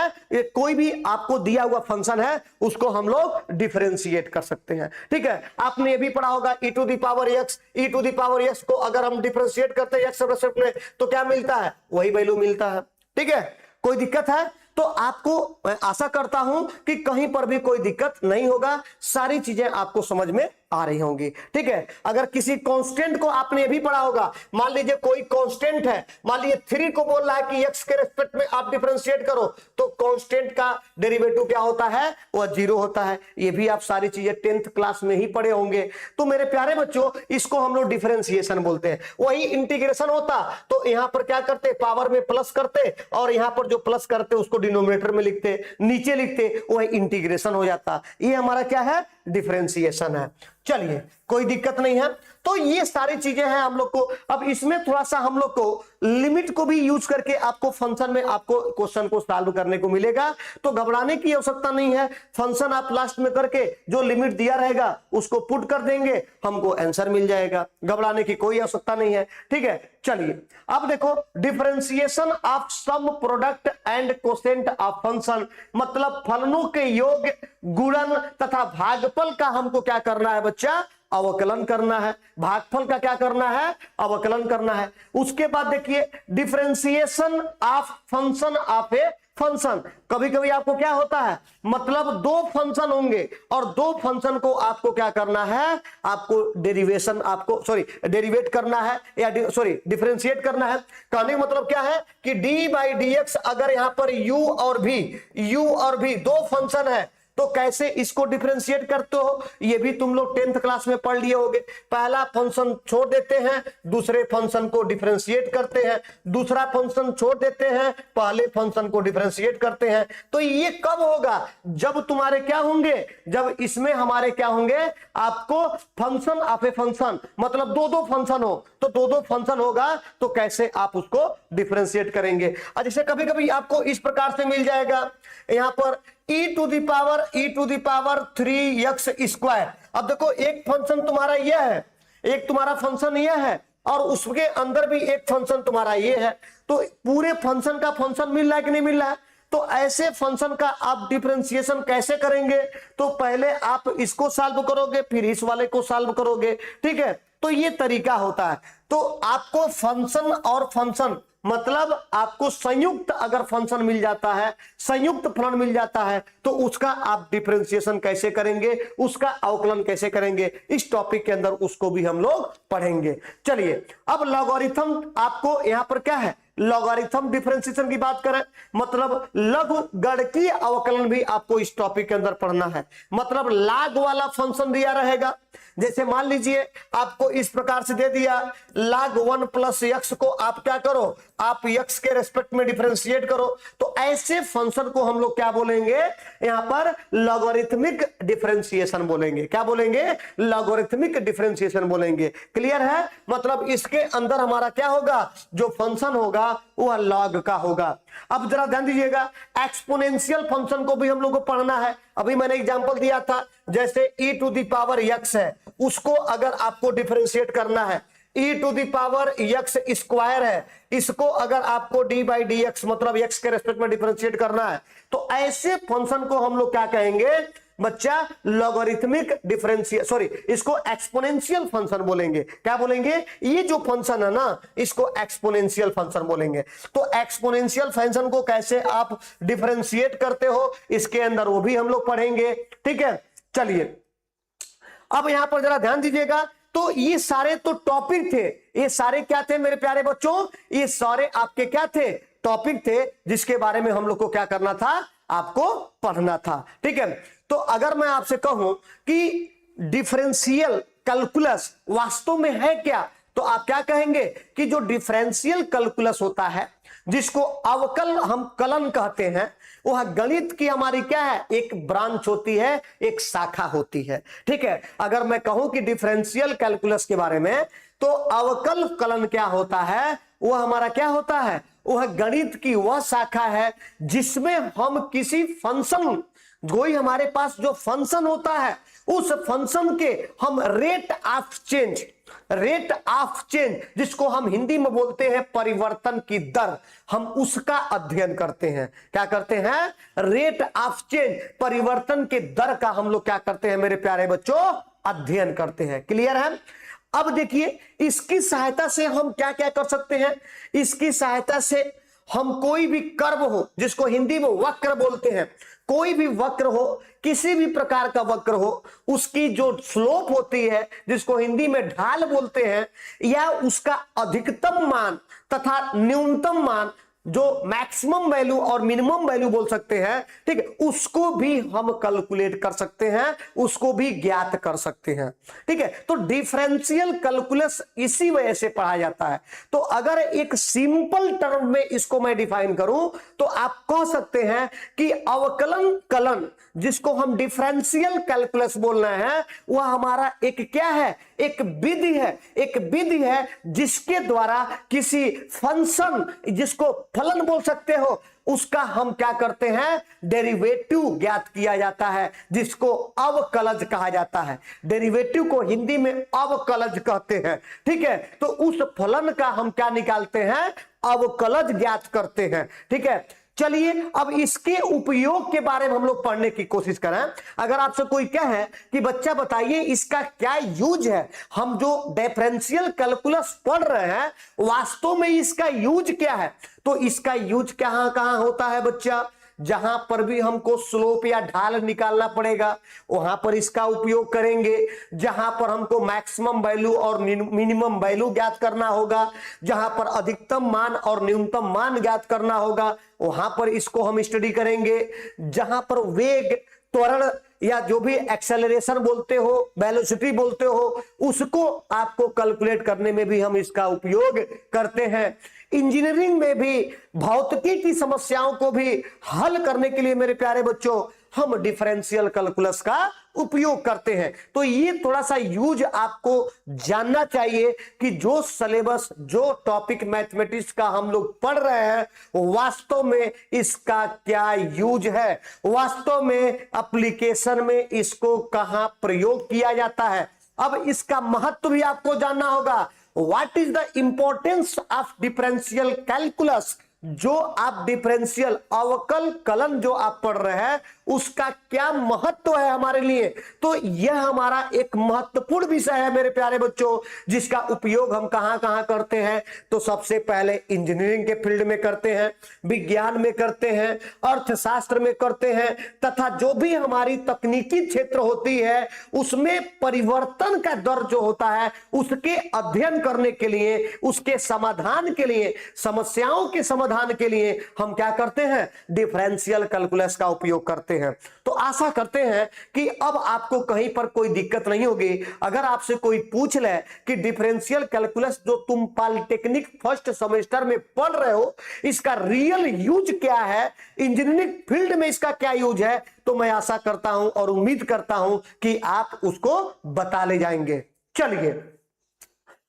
कोई भी आपको दिया हुआ फंक्शन है उसको हम लोग डिफरेंशिएट कर सकते हैं। ठीक है, आपने ये भी पढ़ा होगा e to the power x को अगर हम डिफरेंशिएट करते हैं x रेस्पेक्ट में तो क्या मिलता है? वही वैल्यू मिलता है। ठीक है, कोई दिक्कत है? तो आपको मैं आशा करता हूं कि कहीं पर भी कोई दिक्कत नहीं होगा, सारी चीजें आपको समझ में आ रही होंगी। ठीक है, अगर किसी कांस्टेंट को आपने भी पढ़ा होगा, मान लीजिए कोई कांस्टेंट है, मान लीजिए 3 को बोल रहा है कि x के रेस्पेक्ट में आप डिफरेंशिएट करो, तो कांस्टेंट का डेरिवेटिव क्या होता है? वह 0 होता है। ये भी आप सारी चीजें 10th क्लास में ही पढ़े होंगे। तो मेरे प्यारे बच्चों, इसको हम लोग डिफरेंशिएशन बोलते हैं। वही इंटीग्रेशन होता तो यहां पर क्या करते? पावर में प्लस करते, और यहां पर जो प्लस करते उसको डिनोमिनेटर में लिखते, नीचे लिखते, वह इंटीग्रेशन हो जाता। ये हमारा क्या है? डिफरेंशिएशन है। चलिए, कोई दिक्कत नहीं है। तो ये सारी चीजें हैं हम लोग को। अब इसमें थोड़ा सा हम लोग को लिमिट को भी यूज करके आपको फंक्शन में आपको क्वेश्चन को सॉल्व करने को मिलेगा। तो घबराने की आवश्यकता नहीं है। फंक्शन आप लास्ट में करके जो लिमिट दिया रहेगा उसको पुट कर देंगे, हमको आंसर मिल जाएगा। घबराने की कोई आवश्यकता नहीं है। ठीक है, चलिए अब देखो differentiation of sum product and quotient of function, मतलब फलनों के योग, गुणन तथा भागफल का हमको क्या करना है बच्चा? अवकलन करना है। भागफल का क्या करना है? अवकलन करना है। उसके बाद देखिए differentiation of function of a function. कभी कभी आपको क्या होता है? मतलब 2 फंक्शन होंगे और 2 फंक्शन को आपको क्या करना है? आपको डेरिवेशन डेरिवेट करना है या डिफरेंशिएट करना है। कहने का मतलब क्या है कि डी बाई डी एक्स, अगर यहां पर u और v 2 फंक्शन है तो कैसे इसको डिफरेंशिएट करते हो ये भी तुम लोग 10th क्लास में पढ़ लिए होगे। पहला फंक्शन छोड़ देते हैं, दूसरे फंक्शन को डिफरेंशिएट करते हैं, दूसरा फंक्शन छोड़ देते हैं, पहले फंक्शन को डिफरेंशिएट करते हैं। तो ये कब होगा? जब तुम्हारे क्या होंगे, जब इसमें हमारे क्या होंगे, आपको फंक्शन ऑफ ए फंक्शन, मतलब दो दो फंक्शन हो, तो दो दो फंक्शन होगा तो कैसे आप उसको डिफरेंशिएट करेंगे। जैसे कभी कभी आपको इस प्रकार से मिल जाएगा, यहां पर e to the power 3x square. अब देखो एक फंक्शन तुम्हारा यह है, एक तुम्हारा फंक्शन यह है, और उसके अंदर भी एक फंक्शन तुम्हारा ये है, तो पूरे फंक्शन का फंक्शन मिल रहा है कि नहीं मिल रहा है? तो ऐसे फंक्शन का आप डिफरेंशिएशन कैसे करेंगे? तो पहले आप इसको सॉल्व करोगे, फिर इस वाले को सॉल्व करोगे, ठीक है। तो ये तरीका होता है। तो आपको फंक्शन और फंक्शन मतलब आपको संयुक्त अगर फंक्शन मिल जाता है, संयुक्त फलन मिल जाता है, तो उसका आप डिफरेंशिएशन कैसे करेंगे, उसका अवकलन कैसे करेंगे, इस टॉपिक के अंदर उसको भी हम लोग पढ़ेंगे। चलिए अब लॉगरिथम, आपको यहां पर क्या है, लॉगरिथम डिफरेंशिएशन की बात करें, मतलब लघुगणकीय अवकलन भी आपको इस टॉपिक के अंदर पढ़ना है। मतलब log वाला फंक्शन दिया रहेगा, जैसे मान लीजिए आपको इस प्रकार से दे दिया log 1 प्लस x को आप क्या करो, आप x के रेस्पेक्ट में डिफरेंशिएट करो, तो ऐसे फंक्शन को हम लोग क्या बोलेंगे, यहां पर लॉगरिथमिक डिफरेंशिएशन बोलेंगे। क्या बोलेंगे? लॉगरिथमिक डिफरेंशिएशन बोलेंगे। क्लियर है? मतलब इसके अंदर हमारा क्या होगा, जो फंक्शन होगा वह लॉग का होगा। अब जरा ध्यान दीजिएगा, एक्सपोनेंशियल फंक्शन को भी हम लोग को पढ़ना है। अभी मैंने एग्जांपल दिया था, जैसे e to the power x है, उसको अगर आपको डिफरेंशिएट करना है, e to the power x square है, इसको अगर आपको d बाई डी एक्स मतलब x के रेस्पेक्ट में डिफरेंशिएट करना है, तो ऐसे फंक्शन को हम लोग क्या कहेंगे बच्चा, लॉगरिथमिक डिफरेंशिएशन, सॉरी इसको एक्सपोनेंशियल फंक्शन बोलेंगे। क्या बोलेंगे? ये जो फंक्शन है ना, इसको एक्सपोनेंशियल फंक्शन बोलेंगे। तो एक्सपोनेंशियल फंक्शन को कैसे आप डिफरेंशिएट करते हो, इसके अंदर वो भी हम लोग पढ़ेंगे, ठीक है। चलिए अब यहां पर जरा ध्यान दीजिएगा, तो ये सारे तो टॉपिक थे, ये सारे क्या थे मेरे प्यारे बच्चों, ये सारे आपके क्या थे, टॉपिक थे, जिसके बारे में हम लोग को क्या करना था, आपको पढ़ना था, ठीक है। तो अगर मैं आपसे कहूं कि डिफरेंशियल कैलकुलस वास्तव में है क्या, तो आप क्या कहेंगे कि जो डिफरेंशियल कैलकुलस होता है, जिसको अवकल हम कलन कहते हैं, वह गणित की हमारी क्या है, एक ब्रांच होती है, एक शाखा होती है, ठीक है। अगर मैं कहूं कि डिफरेंशियल कैलकुलस के बारे में, तो अवकल कलन क्या होता है, वह हमारा क्या होता है, वह गणित की वह शाखा है जिसमें हम किसी फंक्शन, कोई हमारे पास जो फंक्शन होता है, उस फंक्शन के हम रेट ऑफ चेंज, जिसको हम हिंदी में बोलते हैं परिवर्तन की दर, हम उसका अध्ययन करते हैं। क्या करते हैं? रेट ऑफ चेंज, परिवर्तन के दर का हम लोग क्या करते हैं मेरे प्यारे बच्चों, अध्ययन करते हैं। क्लियर है? अब देखिए, इसकी सहायता से हम क्या क्या कर सकते हैं, इसकी सहायता से हम कोई भी कर्व हो, जिसको हिंदी में वक्र बोलते हैं, कोई भी वक्र हो, किसी भी प्रकार का वक्र हो, उसकी जो स्लोप होती है, जिसको हिंदी में ढाल बोलते हैं, या उसका अधिकतम मान तथा न्यूनतम मान, जो मैक्सिमम वैल्यू और मिनिमम वैल्यू बोल सकते हैं, ठीक है, उसको भी हम कैलकुलेट कर सकते हैं, उसको भी ज्ञात कर सकते हैं, ठीक है। तो डिफरेंशियल कैलकुलस इसी वजह से पढ़ा जाता है। तो अगर एक सिंपल टर्म में इसको मैं डिफाइन करूं, तो आप कह सकते हैं कि अवकलन कलन, जिसको हम डिफरेंशियल कैलकुलस बोल रहे हैं, वह हमारा एक क्या है, एक विधि है, एक विधि है जिसके द्वारा किसी फंक्शन, जिसको फलन बोल सकते हो, उसका हम क्या करते हैं, डेरिवेटिव ज्ञात किया जाता है, जिसको अवकलज कहा जाता है। डेरिवेटिव को हिंदी में अवकलज कहते हैं, ठीक है। तो उस फलन का हम क्या निकालते हैं, अवकलज ज्ञात करते हैं, ठीक है। चलिए अब इसके उपयोग के बारे में हम लोग पढ़ने की कोशिश करें। अगर आपसे कोई कहे कि बच्चा बताइए इसका क्या यूज है, हम जो डिफरेंशियल कैलकुलस पढ़ रहे हैं वास्तव में इसका यूज क्या है, तो इसका यूज कहां कहां होता है बच्चा, जहां पर भी हमको स्लोप या ढाल निकालना पड़ेगा वहां पर इसका उपयोग करेंगे, जहां पर हमको मैक्सिमम वैल्यू और मिनिमम वैल्यू ज्ञात करना होगा, जहां पर अधिकतम मान और न्यूनतम मान ज्ञात करना होगा वहां पर इसको हम स्टडी करेंगे, जहां पर वेग, त्वरण या जो भी एक्सेलरेशन बोलते हो, वेलोसिटी बोलते हो, उसको आपको कैलकुलेट करने में भी हम इसका उपयोग करते हैं। इंजीनियरिंग में भी भौतिकी की समस्याओं को भी हल करने के लिए मेरे प्यारे बच्चों हम डिफरेंशियल कैलकुलस का उपयोग करते हैं। तो ये थोड़ा सा यूज आपको जानना चाहिए कि जो सिलेबस, जो टॉपिक मैथमेटिक्स का हम लोग पढ़ रहे हैं वास्तव में इसका क्या यूज है, वास्तव में एप्लीकेशन में इसको कहां प्रयोग किया जाता है। अब इसका महत्व भी आपको जानना होगा। What is the importance of differential calculus. जो आप डिफरेंशियल अवकल कलन जो आप पढ़ रहे हैं उसका क्या महत्व है हमारे लिए। तो यह हमारा एक महत्वपूर्ण विषय है मेरे प्यारे बच्चों, जिसका उपयोग हम कहां कहां करते हैं। तो सबसे पहले इंजीनियरिंग के फील्ड में करते हैं, विज्ञान में करते हैं, अर्थशास्त्र में करते हैं, तथा जो भी हमारी तकनीकी क्षेत्र होती है उसमें परिवर्तन का दर जो होता है उसके अध्ययन करने के लिए, उसके समाधान के लिए, समस्याओं के समाधान के लिए हम क्या करते हैं, डिफरेंशियल कैलकुलस का उपयोग करते हैं। तो आशा करते हैं कि अब आपको कहीं पर कोई दिक्कत नहीं होगी। अगर आपसे कोई पूछ ले कि डिफरेंशियल कैलकुलस जो तुम पॉलिटेक्निक फर्स्ट सेमेस्टर में पढ़ रहे हो इसका रियल यूज क्या है, इंजीनियरिंग फील्ड में इसका क्या यूज है, तो मैं आशा करता हूं और उम्मीद करता हूं कि आप उसको बता ले जाएंगे। चलिए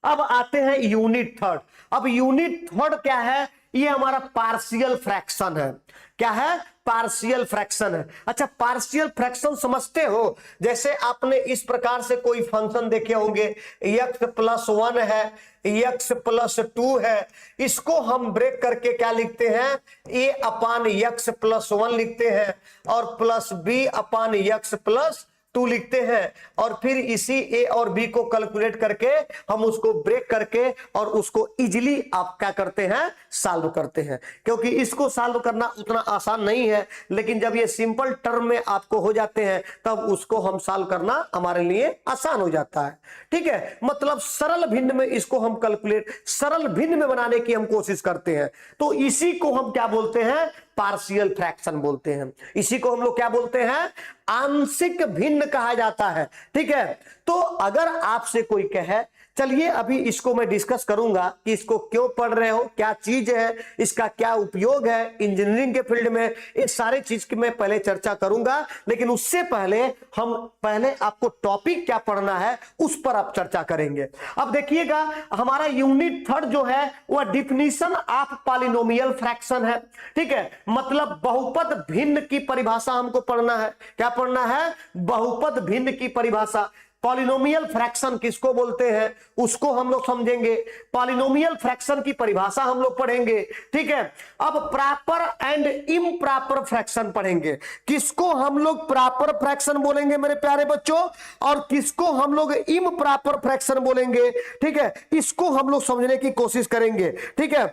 अब आते हैं यूनिट थर्ड। अब यूनिट थर्ड क्या है, ये हमारा पार्शियल फ्रैक्शन है। क्या है, पार्शियल फ्रैक्शन है। अच्छा, पार्शियल फ्रैक्शन समझते हो, जैसे आपने इस प्रकार से कोई फंक्शन देखे होंगे, x+1 है, x+2 है, इसको हम ब्रेक करके क्या लिखते हैं, a/x+1 लिखते हैं और प्लस b/x+2 लिखते हैं, और फिर इसी ए और बी को कैलकुलेट करके हम उसको ब्रेक करके और उसको इजीली आप क्या करते हैं, सॉल्व करते हैं। क्योंकि इसको सॉल्व करना उतना आसान नहीं है, लेकिन जब ये सिंपल टर्म में आपको हो जाते हैं तब उसको हम सॉल्व करना हमारे लिए आसान हो जाता है। ठीक है, मतलब सरल भिन्न में इसको हम कैलकुलेट, सरल भिन्न में बनाने की हम कोशिश करते हैं। तो इसी को हम क्या बोलते हैं, पार्शियल फ्रैक्शन बोलते हैं। इसी को हम लोग क्या बोलते हैं, आंशिक भिन्न कहा जाता है। ठीक है, तो अगर आपसे कोई कहे, चलिए अभी इसको मैं डिस्कस करूंगा कि इसको क्यों पढ़ रहे हो, क्या चीज है, इसका क्या उपयोग है इंजीनियरिंग के फील्ड में, इस सारे चीज की मैं पहले चर्चा करूंगा। लेकिन उससे पहले हम पहले आपको टॉपिक क्या पढ़ना है उस पर आप चर्चा करेंगे। अब देखिएगा हमारा यूनिट थर्ड जो है वह डिफिनीशन ऑफ पॉलिनोमियल फ्रैक्शन है। ठीक है, मतलब बहुपद भिन्न की परिभाषा हमको पढ़ना है। क्या पढ़ना है, बहुपद भिन्न की परिभाषा। पॉलिनोमियल फ्रैक्शन किसको बोलते हैं उसको हम लोग समझेंगे, पॉलिनोमियल फ्रैक्शन की परिभाषा हम लोग पढ़ेंगे। ठीक है, अब प्रॉपर एंड इम्प्रॉपर फ्रैक्शन पढ़ेंगे। किसको हम लोग प्रॉपर फ्रैक्शन बोलेंगे मेरे प्यारे बच्चों, और किसको हम लोग इम्प्रॉपर फ्रैक्शन बोलेंगे। ठीक है, इसको हम लोग समझने की कोशिश करेंगे। ठीक है,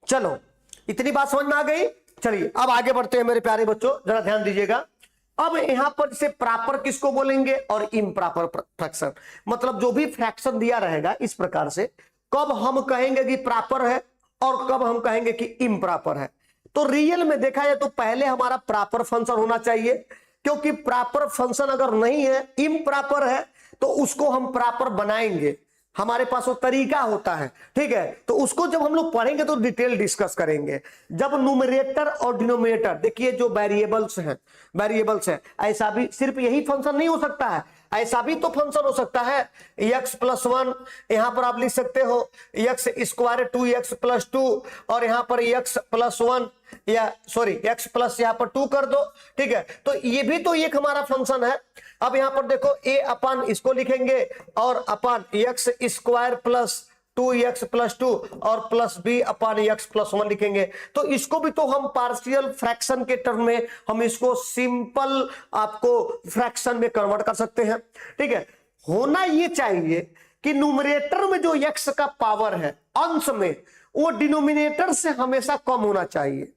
चलो इतनी बात समझ में आ गई। चलिए अब आगे बढ़ते हैं मेरे प्यारे बच्चों, जरा ध्यान दीजिएगा। अब यहां पर से प्रॉपर किसको बोलेंगे और इम्प्रॉपर फ्रैक्शन, मतलब जो भी फ्रैक्शन दिया रहेगा इस प्रकार से, कब हम कहेंगे कि प्रॉपर है और कब हम कहेंगे कि इम्प्रॉपर है। तो रियल में देखा जाए तो पहले हमारा प्रॉपर फंक्शन होना चाहिए, क्योंकि प्रॉपर फंक्शन अगर नहीं है, इम्प्रॉपर है, तो उसको हम प्रॉपर बनाएंगे। हमारे पास वो तरीका होता है। ठीक है, तो उसको जब हम लोग पढ़ेंगे तो डिटेल डिस्कस करेंगे। जब न्यूमरेटर और डिनोमिनेटर, देखिए जो वेरिएबल्स हैं, ऐसा भी सिर्फ यही फंक्शन नहीं हो सकता है, ऐसा भी तो फंक्शन हो सकता है। x+1 यहां पर आप लिख सकते हो x² 2x+2, और यहां पर x+1 या सॉरी x प्लस यहां पर 2 कर दो। ठीक है, तो ये भी तो एक हमारा फंक्शन है। अब यहां पर देखो a अपन इसको लिखेंगे और अपन x² 2x+2 और प्लस b अपान x+1 लिखेंगे। तो इसको भी तो हम पार्शियल फ्रैक्शन के टर्म में हम इसको सिंपल आपको फ्रैक्शन में कन्वर्ट कर सकते हैं। ठीक है, होना ये चाहिए कि न्यूमरेटर में जो x का पावर है अंश में, वो डिनोमिनेटर से हमेशा कम होना चाहिए,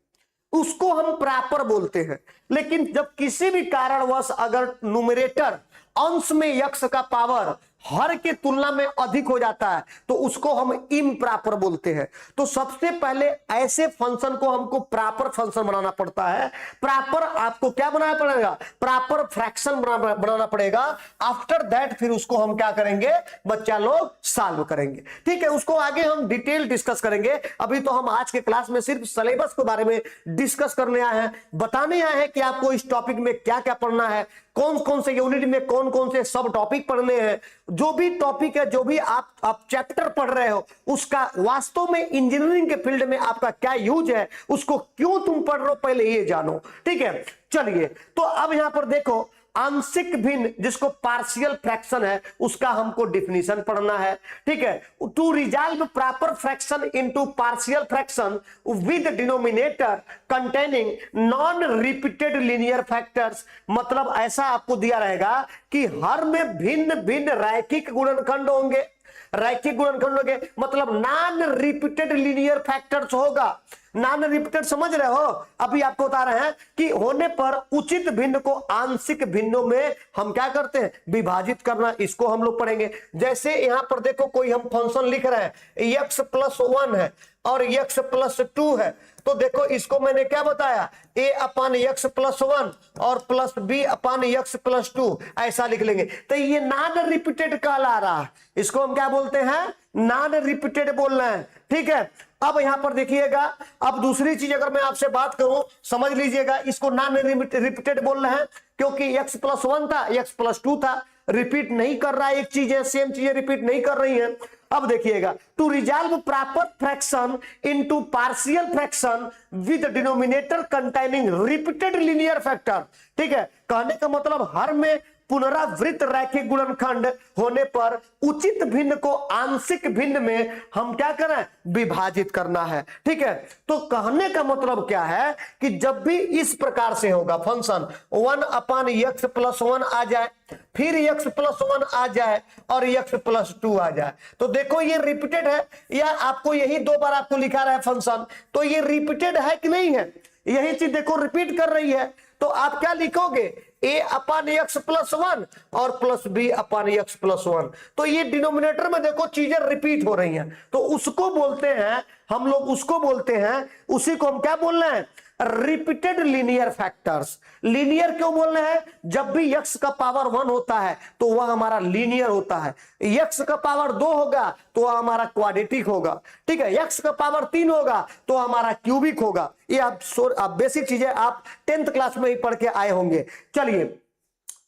उसको हम प्रॉपर बोलते हैं। लेकिन जब किसी भी कारणवश अगर न्यूमरेटर अंश में x का पावर हर के तुलना में अधिक हो जाता है तो उसको हम इम्प्रॉपर बोलते हैं। तो सबसे पहले ऐसे फंक्शन को हमको प्रॉपर फंक्शन बनाना पड़ता है। प्रॉपर आपको क्या बनाना पड़ेगा, प्रॉपर फ्रैक्शन बनाना पड़ेगा। आफ्टर दैट फिर उसको हम क्या करेंगे बच्चा लोग, सॉल्व करेंगे। ठीक है, उसको आगे हम डिटेल डिस्कस करेंगे। अभी तो हम आज के क्लास में सिर्फ सिलेबस के बारे में डिस्कस करने आए हैं, बताने आए हैं कि आपको इस टॉपिक में क्या क्या पढ़ना है, कौन कौन से यूनिट में कौन कौन से सब टॉपिक पढ़ने हैं। जो भी टॉपिक है, जो भी आप चैप्टर पढ़ रहे हो, उसका वास्तव में इंजीनियरिंग के फील्ड में आपका क्या यूज है, उसको क्यों तुम पढ़ रहे हो, पहले ये जानो। ठीक है, चलिए तो अब यहां पर देखो, आंशिक भिन्न जिसको पार्शियल फ्रैक्शन है, उसका हमको डिफिनीशन पढ़ना है। ठीक है, to resolve proper fraction into partial fraction with denominator containing non repeated linear factors. मतलब ऐसा आपको दिया रहेगा कि हर में भिन्न भिन्न रैखिक गुणनखंड होंगे। रैखिक गुणनखंड होंगे मतलब नॉन रिपीटेड लीनियर फैक्टर्स होगा। नॉन रिपीटेड समझ रहे हो, अभी आपको बता रहे हैं कि होने पर उचित भिन्न को आंशिक भिन्नों में हम क्या करते हैं, विभाजित करना, इसको हम लोग पढ़ेंगे। जैसे यहां पर देखो, कोई हम फंक्शन लिख रहे हैं, x+1 है और x+2 है, तो देखो इसको मैंने क्या बताया, a अपान x+1 और प्लस b अपान x+2 ऐसा लिख लेंगे। तो ये नॉन रिपीटेड कहला रहा है, इसको हम क्या बोलते हैं, नॉन रिपीटेड बोल रहे हैं। ठीक है, अब यहां पर देखिएगा, अब दूसरी चीज अगर मैं आपसे बात करूं, समझ लीजिएगा, इसको नॉन रिपीटेड बोल रहे हैं क्योंकि x+1 था, x+2 था, रिपीट नहीं कर रहा है, एक चीज है, सेम चीजें रिपीट नहीं कर रही हैं। अब देखिएगा, to resolve proper fraction into partial fraction with denominator containing repeated linear factor. ठीक है, कहने का मतलब हर में पुनरावृत्त रैखिक गुणनखंड होने पर उचित भिन्न को आंशिक भिन्न में हम क्या करें, विभाजित करना है। ठीक है, तो कहने का मतलब क्या है कि जब भी इस प्रकार से होगा फंक्शन 1 अपान x+1 आ जाए, फिर x+1 आ जाए और x+2 आ जाए, तो देखो ये रिपीटेड है या आपको यही दो बार आपको लिखा रहा है फंक्शन, तो ये रिपीटेड है कि नहीं है, यही चीज देखो रिपीट कर रही है। तो आप क्या लिखोगे, a अपान x+1 और प्लस b अपान x+1। तो ये डिनोमिनेटर में देखो चीजें रिपीट हो रही हैं, तो उसको बोलते हैं हम लोग, उसको बोलते हैं, उसी को हम क्या बोल रहे हैं, रिपीटेड लीनियर फैक्टर्स। लीनियर क्यों बोल रहे हैं, जब भी x का पावर 1 होता है तो वह हमारा लीनियर होता है, x का पावर 2 होगा तो वह हमारा क्वाड्रेटिक होगा। ठीक है, x का पावर 3 होगा तो हमारा क्यूबिक होगा। ये आप बेसिक चीजें आप 10th क्लास में ही पढ़ के आए होंगे। चलिए,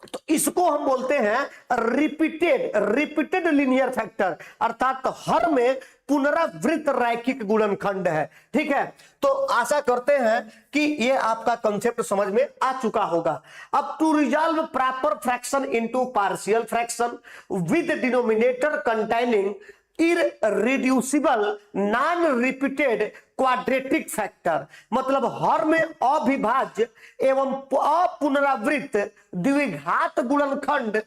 तो इसको हम बोलते हैं रिपीटेड लीनियर फैक्टर, अर्थात हर में पुनरावृत्त रैखिक गुणनखंड है। ठीक है, तो आशा करते हैं कि ये आपका कंसेप्ट समझ में आ चुका होगा। अब to resolve proper fraction into partial fraction with denominator containing irreducible non repeated quadratic factor, मतलब हर में अविभाज्य एवं अपुनरावृत्त द्विघात गुणनखंड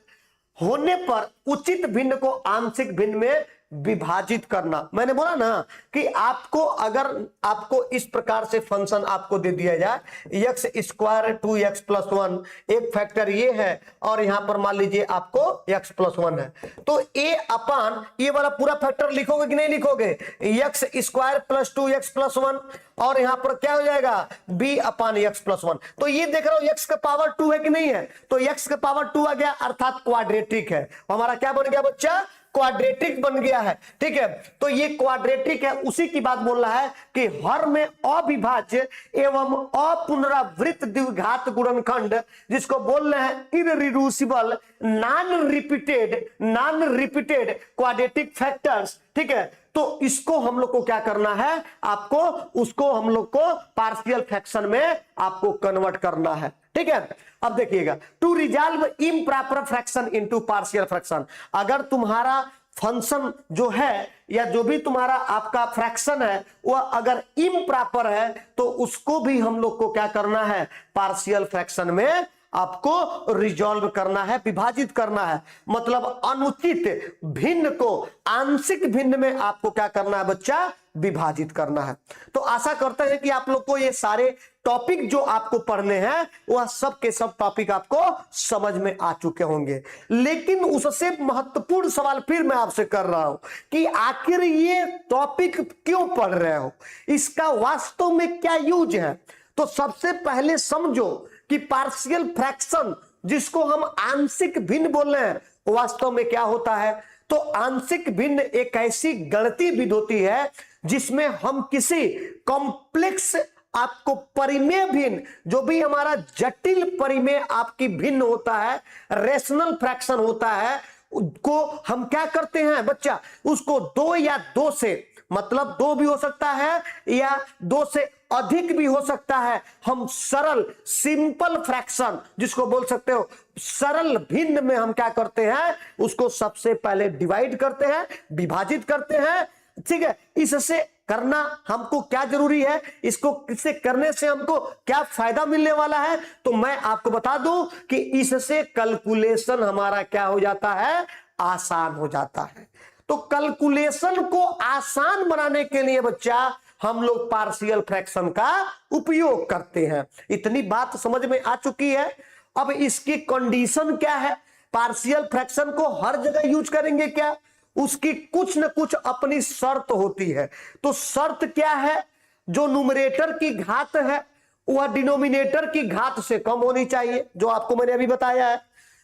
होने पर उचित भिन्न को आंशिक भिन्न में विभाजित करना। मैंने बोला ना कि आपको अगर आपको इस प्रकार से फंक्शन आपको दे दिया जाए, x² 2x+1, एक फैक्टर ये है और यहां पर मान लीजिए आपको x+1 है, तो a अपान ये वाला पूरा फैक्टर लिखोगे कि नहीं लिखोगे, x² + 2x+1 और यहां पर क्या हो जाएगा, b अपान x+1। तो ये देख रहे हो x का पावर 2 है कि नहीं है, तो x का पावर 2 आ गया अर्थात क्वाड्रेटिक है। हमारा क्या बन गया बच्चा, क्वाड्रेटिक बन गया है। ठीक है, तो ये क्वाड्रेटिक है, उसी की बात बोल रहा है कि हर में अविभाज्य एवं अपुनरावृत्त द्विघात गुणनखंड, जिसको बोल रहे हैं irreducible non repeated quadratic factors. ठीक है, तो इसको हम लोग को क्या करना है, आपको उसको हम लोग को पार्शियल फ्रैक्शन में आपको कन्वर्ट करना है। ठीक है, अब देखिएगा, to resolve improper fraction into partial fraction, अगर तुम्हारा फंक्शन जो है या जो भी तुम्हारा आपका फ्रैक्शन है वह अगर इम्प्रॉपर है तो उसको भी हम लोग को क्या करना है, पार्शियल फ्रैक्शन में आपको रिजॉल्व करना है, विभाजित करना है। मतलब अनुचित भिन्न को आंशिक भिन्न में आपको क्या करना है बच्चा, विभाजित करना है। तो आशा करते हैं कि आप लोग को ये सारे टॉपिक जो आपको पढ़ने हैं वह सब के सब टॉपिक आपको समझ में आ चुके होंगे। लेकिन उससे महत्वपूर्ण सवाल फिर मैं आपसे कर रहा हूं कि आखिर ये टॉपिक क्यों पढ़ रहे हो, इसका वास्तव में क्या यूज है। तो सबसे पहले समझो कि पार्शियल फ्रैक्शन जिसको हम आंशिक भिन्न बोल रहे हैं वास्तव में क्या होता है। तो आंशिक भिन्न एक ऐसी गणितीय विधि होती है जिसमें हम किसी कॉम्प्लेक्स आपको परिमेय भिन्न, जो भी हमारा जटिल परिमेय आपकी भिन्न होता है, रेशनल फ्रैक्शन होता है, को हम क्या करते हैं बच्चा, उसको दो या दो से, मतलब दो भी हो सकता है या दो से अधिक भी हो सकता है, हम सरल सिंपल फ्रैक्शन जिसको बोल सकते हो सरल भिन्न में हम क्या करते हैं, उसको सबसे पहले डिवाइड करते हैं, विभाजित करते हैं। ठीक है, इससे करना हमको क्या जरूरी है, इसको किससे करने से हमको क्या फायदा मिलने वाला है, तो मैं आपको बता दूं कि इससे कैलकुलेशन हमारा क्या हो जाता है, आसान हो जाता है। तो कैलकुलेशन को आसान बनाने के लिए बच्चा हम लोग पार्शियल फ्रैक्शन का उपयोग करते हैं। इतनी बात समझ में आ चुकी है। अब इसकी कंडीशन क्या है, पार्शियल फ्रैक्शन को हर जगह यूज करेंगे क्या, उसकी कुछ न कुछ अपनी शर्त होती है। तो शर्त क्या है, जो न्यूमरेटर की घात है वह डिनोमिनेटर की घात से कम होनी चाहिए, जो आपको मैंने अभी बताया है।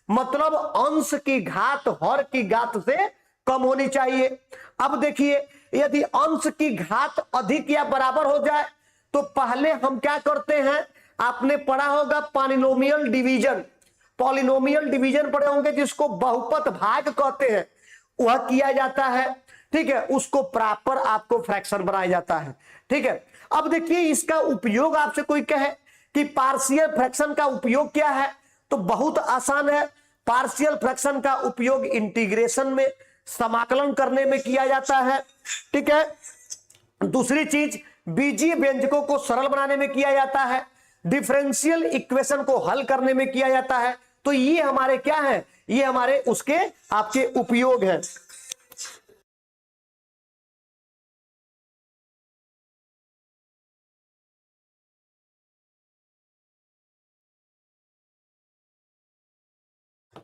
मतलब अंश की घात हर की घात से कम होनी चाहिए। अब देखिए, यदि अंश की घात अधिक या बराबर हो जाए तो पहले हम क्या करते हैं, आपने पढ़ा होगा पॉलिनोमियल डिवीजन, पॉलिनोमियल डिवीजन पढ़े होंगे जिसको बहुपद भाग कहते हैं, वह किया जाता है। ठीक है, उसको प्रॉपर आपको फ्रैक्शन बनाया जाता है। ठीक है, अब देखिए इसका उपयोग आपसे कोई कहे कि पार्शियल फ्रैक्शन का उपयोग क्या है, तो बहुत आसान है। पार्शियल फ्रैक्शन का उपयोग इंटीग्रेशन में, समाकलन करने में किया जाता है। ठीक है, दूसरी चीज बीजीय व्यंजकों को सरल बनाने में किया जाता है, डिफरेंशियल इक्वेशन को हल करने में किया जाता है। तो ये हमारे क्या है, ये हमारे उसके आपके उपयोग है।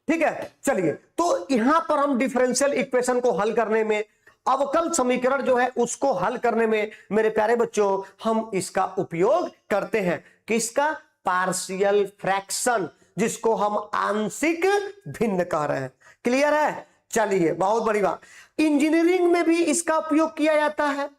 ठीक है, चलिए तो यहां पर हम डिफरेंशियल इक्वेशन को हल करने में, अवकल समीकरण जो है उसको हल करने में मेरे प्यारे बच्चों हम इसका उपयोग करते हैं। किसका, पार्शियल फ्रैक्शन, जिसको हम आंशिक भिन्न कह रहे हैं। क्लियर है, चलिए बहुत बड़ी बात। इंजीनियरिंग में भी इसका उपयोग किया जाता है,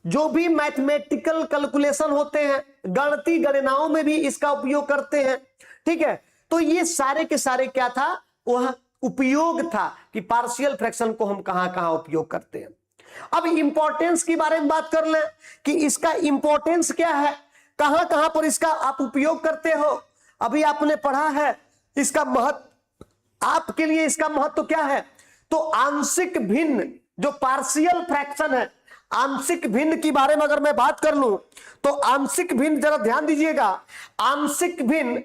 जो भी मैथमेटिकल कैलकुलेशन होते हैं, गणितीय गणनाओं में भी इसका उपयोग करते हैं। ठीक है, तो ये सारे के सारे क्या था, वह उपयोग था कि पार्शियल फ्रैक्शन को हम कहां कहां उपयोग करते हैं। अब इंपॉर्टेंस की बारे में बात कर ले कि इसका इंपॉर्टेंस क्या है, कहां कहां पर इसका आप उपयोग करते हो। अभी आपने पढ़ा है इसका महत्व, आपके लिए इसका महत्व क्या है। तो आंशिक भिन्न जो पार्शियल फ्रैक्शन है, आंशिक भिन्न की बारे में अगर मैं बात कर लूं तो आंशिक भिन्न, जरा ध्यान दीजिएगा, आंशिक भिन्न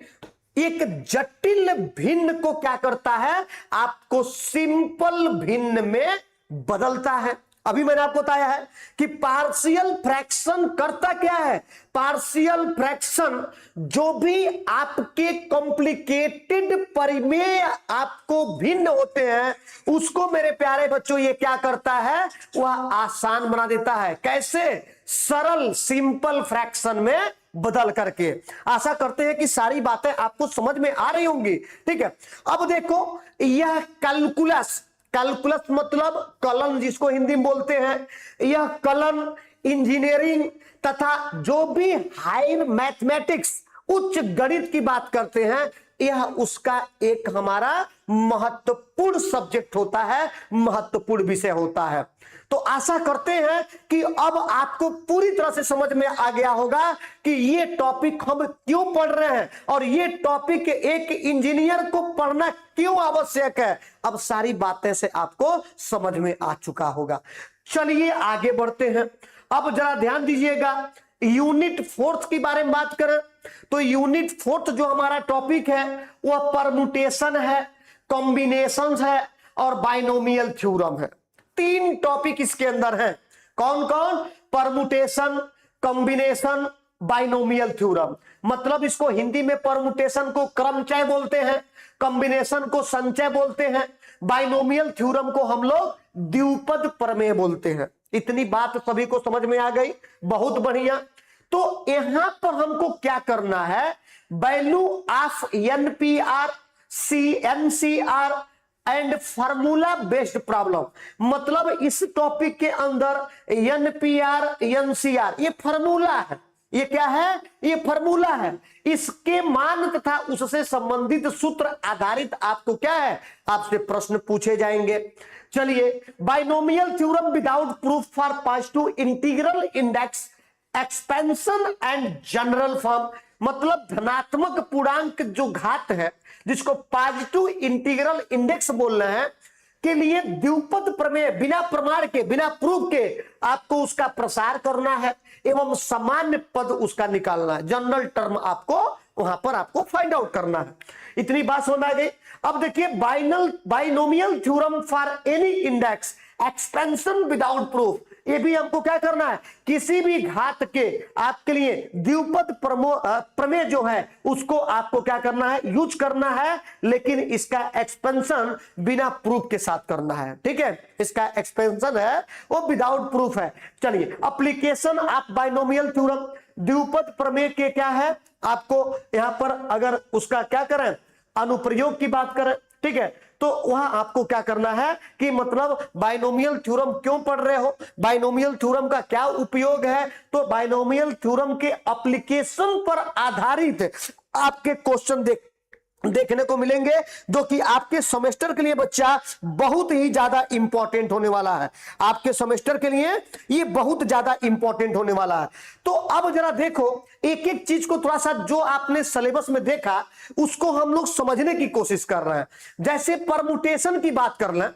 एक जटिल भिन्न को क्या करता है, आपको सिंपल भिन्न में बदलता है। अभी मैंने आपको बताया है कि पार्शियल फ्रैक्शन करता क्या है, पार्शियल फ्रैक्शन जो भी आपके कॉम्प्लिकेटेड परिमेय आपको भिन्न होते हैं उसको मेरे प्यारे बच्चों ये क्या करता है, वह आसान बना देता है। कैसे, सरल सिंपल फ्रैक्शन में बदल करके। आशा करते हैं कि सारी बातें आपको समझ में आ रही होंगी। ठीक है, अब देखो यह कैलकुलस, कैलकुलस मतलब कलन जिसको हिंदी में बोलते हैं, यह कलन इंजीनियरिंग तथा जो भी हायर मैथमेटिक्स उच्च गणित की बात करते हैं यह उसका एक हमारा महत्वपूर्ण सब्जेक्ट होता है, महत्वपूर्ण विषय होता है। तो आशा करते हैं कि अब आपको पूरी तरह से समझ में आ गया होगा कि ये टॉपिक हम क्यों पढ़ रहे हैं और ये टॉपिक एक इंजीनियर को पढ़ना क्यों आवश्यक है। अब सारी बातें से आपको समझ में आ चुका होगा। चलिए आगे बढ़ते हैं। अब जरा ध्यान दीजिएगा, यूनिट फोर्थ के बारे में बात करें तो यूनिट फोर्थ जो हमारा टॉपिक है वह परमुटेशन है, कॉम्बिनेशंस है और बाइनोमियल थ्योरम है। 3 टॉपिक इसके अंदर हैं। कौन कौन? Permutation, combination, binomial theorem. मतलब इसको हिंदी में परमुटेशन को क्रमचय बोलते हैं, कॉम्बिनेशन को संचय बोलते हैं, बाइनोमियल थ्योरम को हम लोग द्विपद प्रमेय बोलते हैं। इतनी बात सभी को समझ में आ गई? बहुत बढ़िया। तो यहां पर हमको क्या करना है? Value of NPR, CNCR and formula based problem. मतलब इस टॉपिक के अंदर एनपीआर, एनसीआर ये फार्मूला है। ये क्या है? ये फार्मूला है। इसके मान तथा उससे संबंधित सूत्र आधारित आपको क्या है? आपसे प्रश्न पूछे जाएंगे। चलिए, binomial theorem without proof for positive integral index expansion and general form. मतलब धनात्मक पूर्णांक जो घात है जिसको पॉजिटिव इंटीग्रल इंडेक्स बोल रहे हैं के लिए द्विपद प्रमेय बिना प्रमाण के, बिना प्रूफ के आपको उसका प्रसार करना है एवं सामान्य पद उसका निकालना है। जनरल टर्म आपको वहां पर आपको फाइंड आउट करना है। इतनी बात समझ आ गई। अब देखिए, binomial theorem for any index expansion without proof, ये भी हमको क्या करना है? किसी भी घात के आपके लिए द्विपद प्रमेय जो है उसको आपको क्या करना है? यूज करना है, लेकिन इसका एक्सपेंशन बिना प्रूफ के साथ करना है। ठीक है, इसका एक्सपेंशन है वो विदाउट प्रूफ है। चलिए, एप्लीकेशन ऑफ बाइनोमियल थ्योरम, द्विपद प्रमेय के क्या है आपको यहां पर अगर उसका क्या करें? अनुप्रयोग की बात करें, ठीक है, तो वहां आपको क्या करना है कि मतलब बाइनोमियल थ्योरम क्यों पढ़ रहे हो, बाइनोमियल थ्योरम का क्या उपयोग है। तो बाइनोमियल थ्योरम के एप्लीकेशन पर आधारित आपके क्वेश्चन देखने को मिलेंगे जो कि आपके सेमेस्टर के लिए बच्चा बहुत ही ज्यादा इंपॉर्टेंट होने वाला है। आपके सेमेस्टर के लिए ये बहुत ज्यादा इंपॉर्टेंट होने वाला है। तो अब जरा देखो, एक एक चीज को थोड़ा सा जो आपने सिलेबस में देखा उसको हम लोग समझने की कोशिश कर रहे हैं। जैसे परमुटेशन की बात कर लें,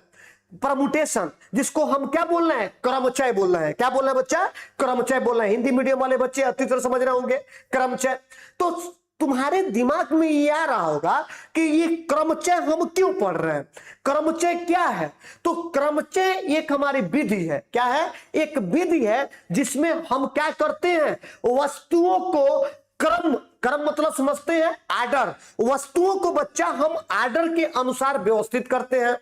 परमुटेशन जिसको हम क्या बोल रहे हैं? क्रमचय बोल रहे हैं। क्या बोल रहे हैं बच्चा? क्रमचय बोल रहे हैं। हिंदी मीडियम वाले बच्चे अच्छी तरह समझ रहे होंगे क्रमचय। तो तुम्हारे दिमाग में ये आ रहा होगा कि ये क्रमचय हम क्यों पढ़ रहे हैं, क्रमचय क्या है? तो क्रमचय एक हमारी विधि है। क्या है? एक विधि है जिसमें हम क्या करते हैं? वस्तुओं को क्रम, क्रम मतलब समझते हैं आर्डर, वस्तुओं को बच्चा हम आर्डर के अनुसार व्यवस्थित करते हैं।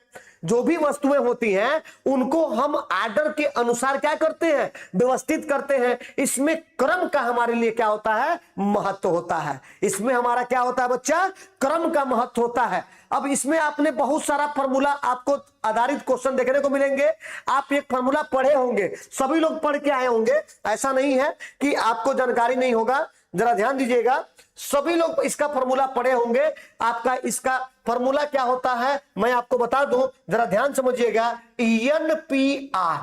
जो भी वस्तुएं होती हैं उनको हम आर्डर के अनुसार क्या करते हैं? व्यवस्थित करते हैं। इसमें क्रम का हमारे लिए क्या होता है? महत्व होता है। इसमें हमारा क्या होता है बच्चा? क्रम का महत्व होता है। अब इसमें आपने बहुत सारा फॉर्मूला आपको आधारित क्वेश्चन देखने को मिलेंगे। आप एक फॉर्मूला पढ़े होंगे, सभी लोग पढ़ के आए होंगे, ऐसा नहीं है कि आपको जानकारी नहीं होगा। जरा ध्यान दीजिएगा, सभी लोग इसका फॉर्मूला पढ़े होंगे। आपका इसका फॉर्मूला क्या होता है मैं आपको बता दूं, जरा ध्यान समझिएगा। एनपीआर,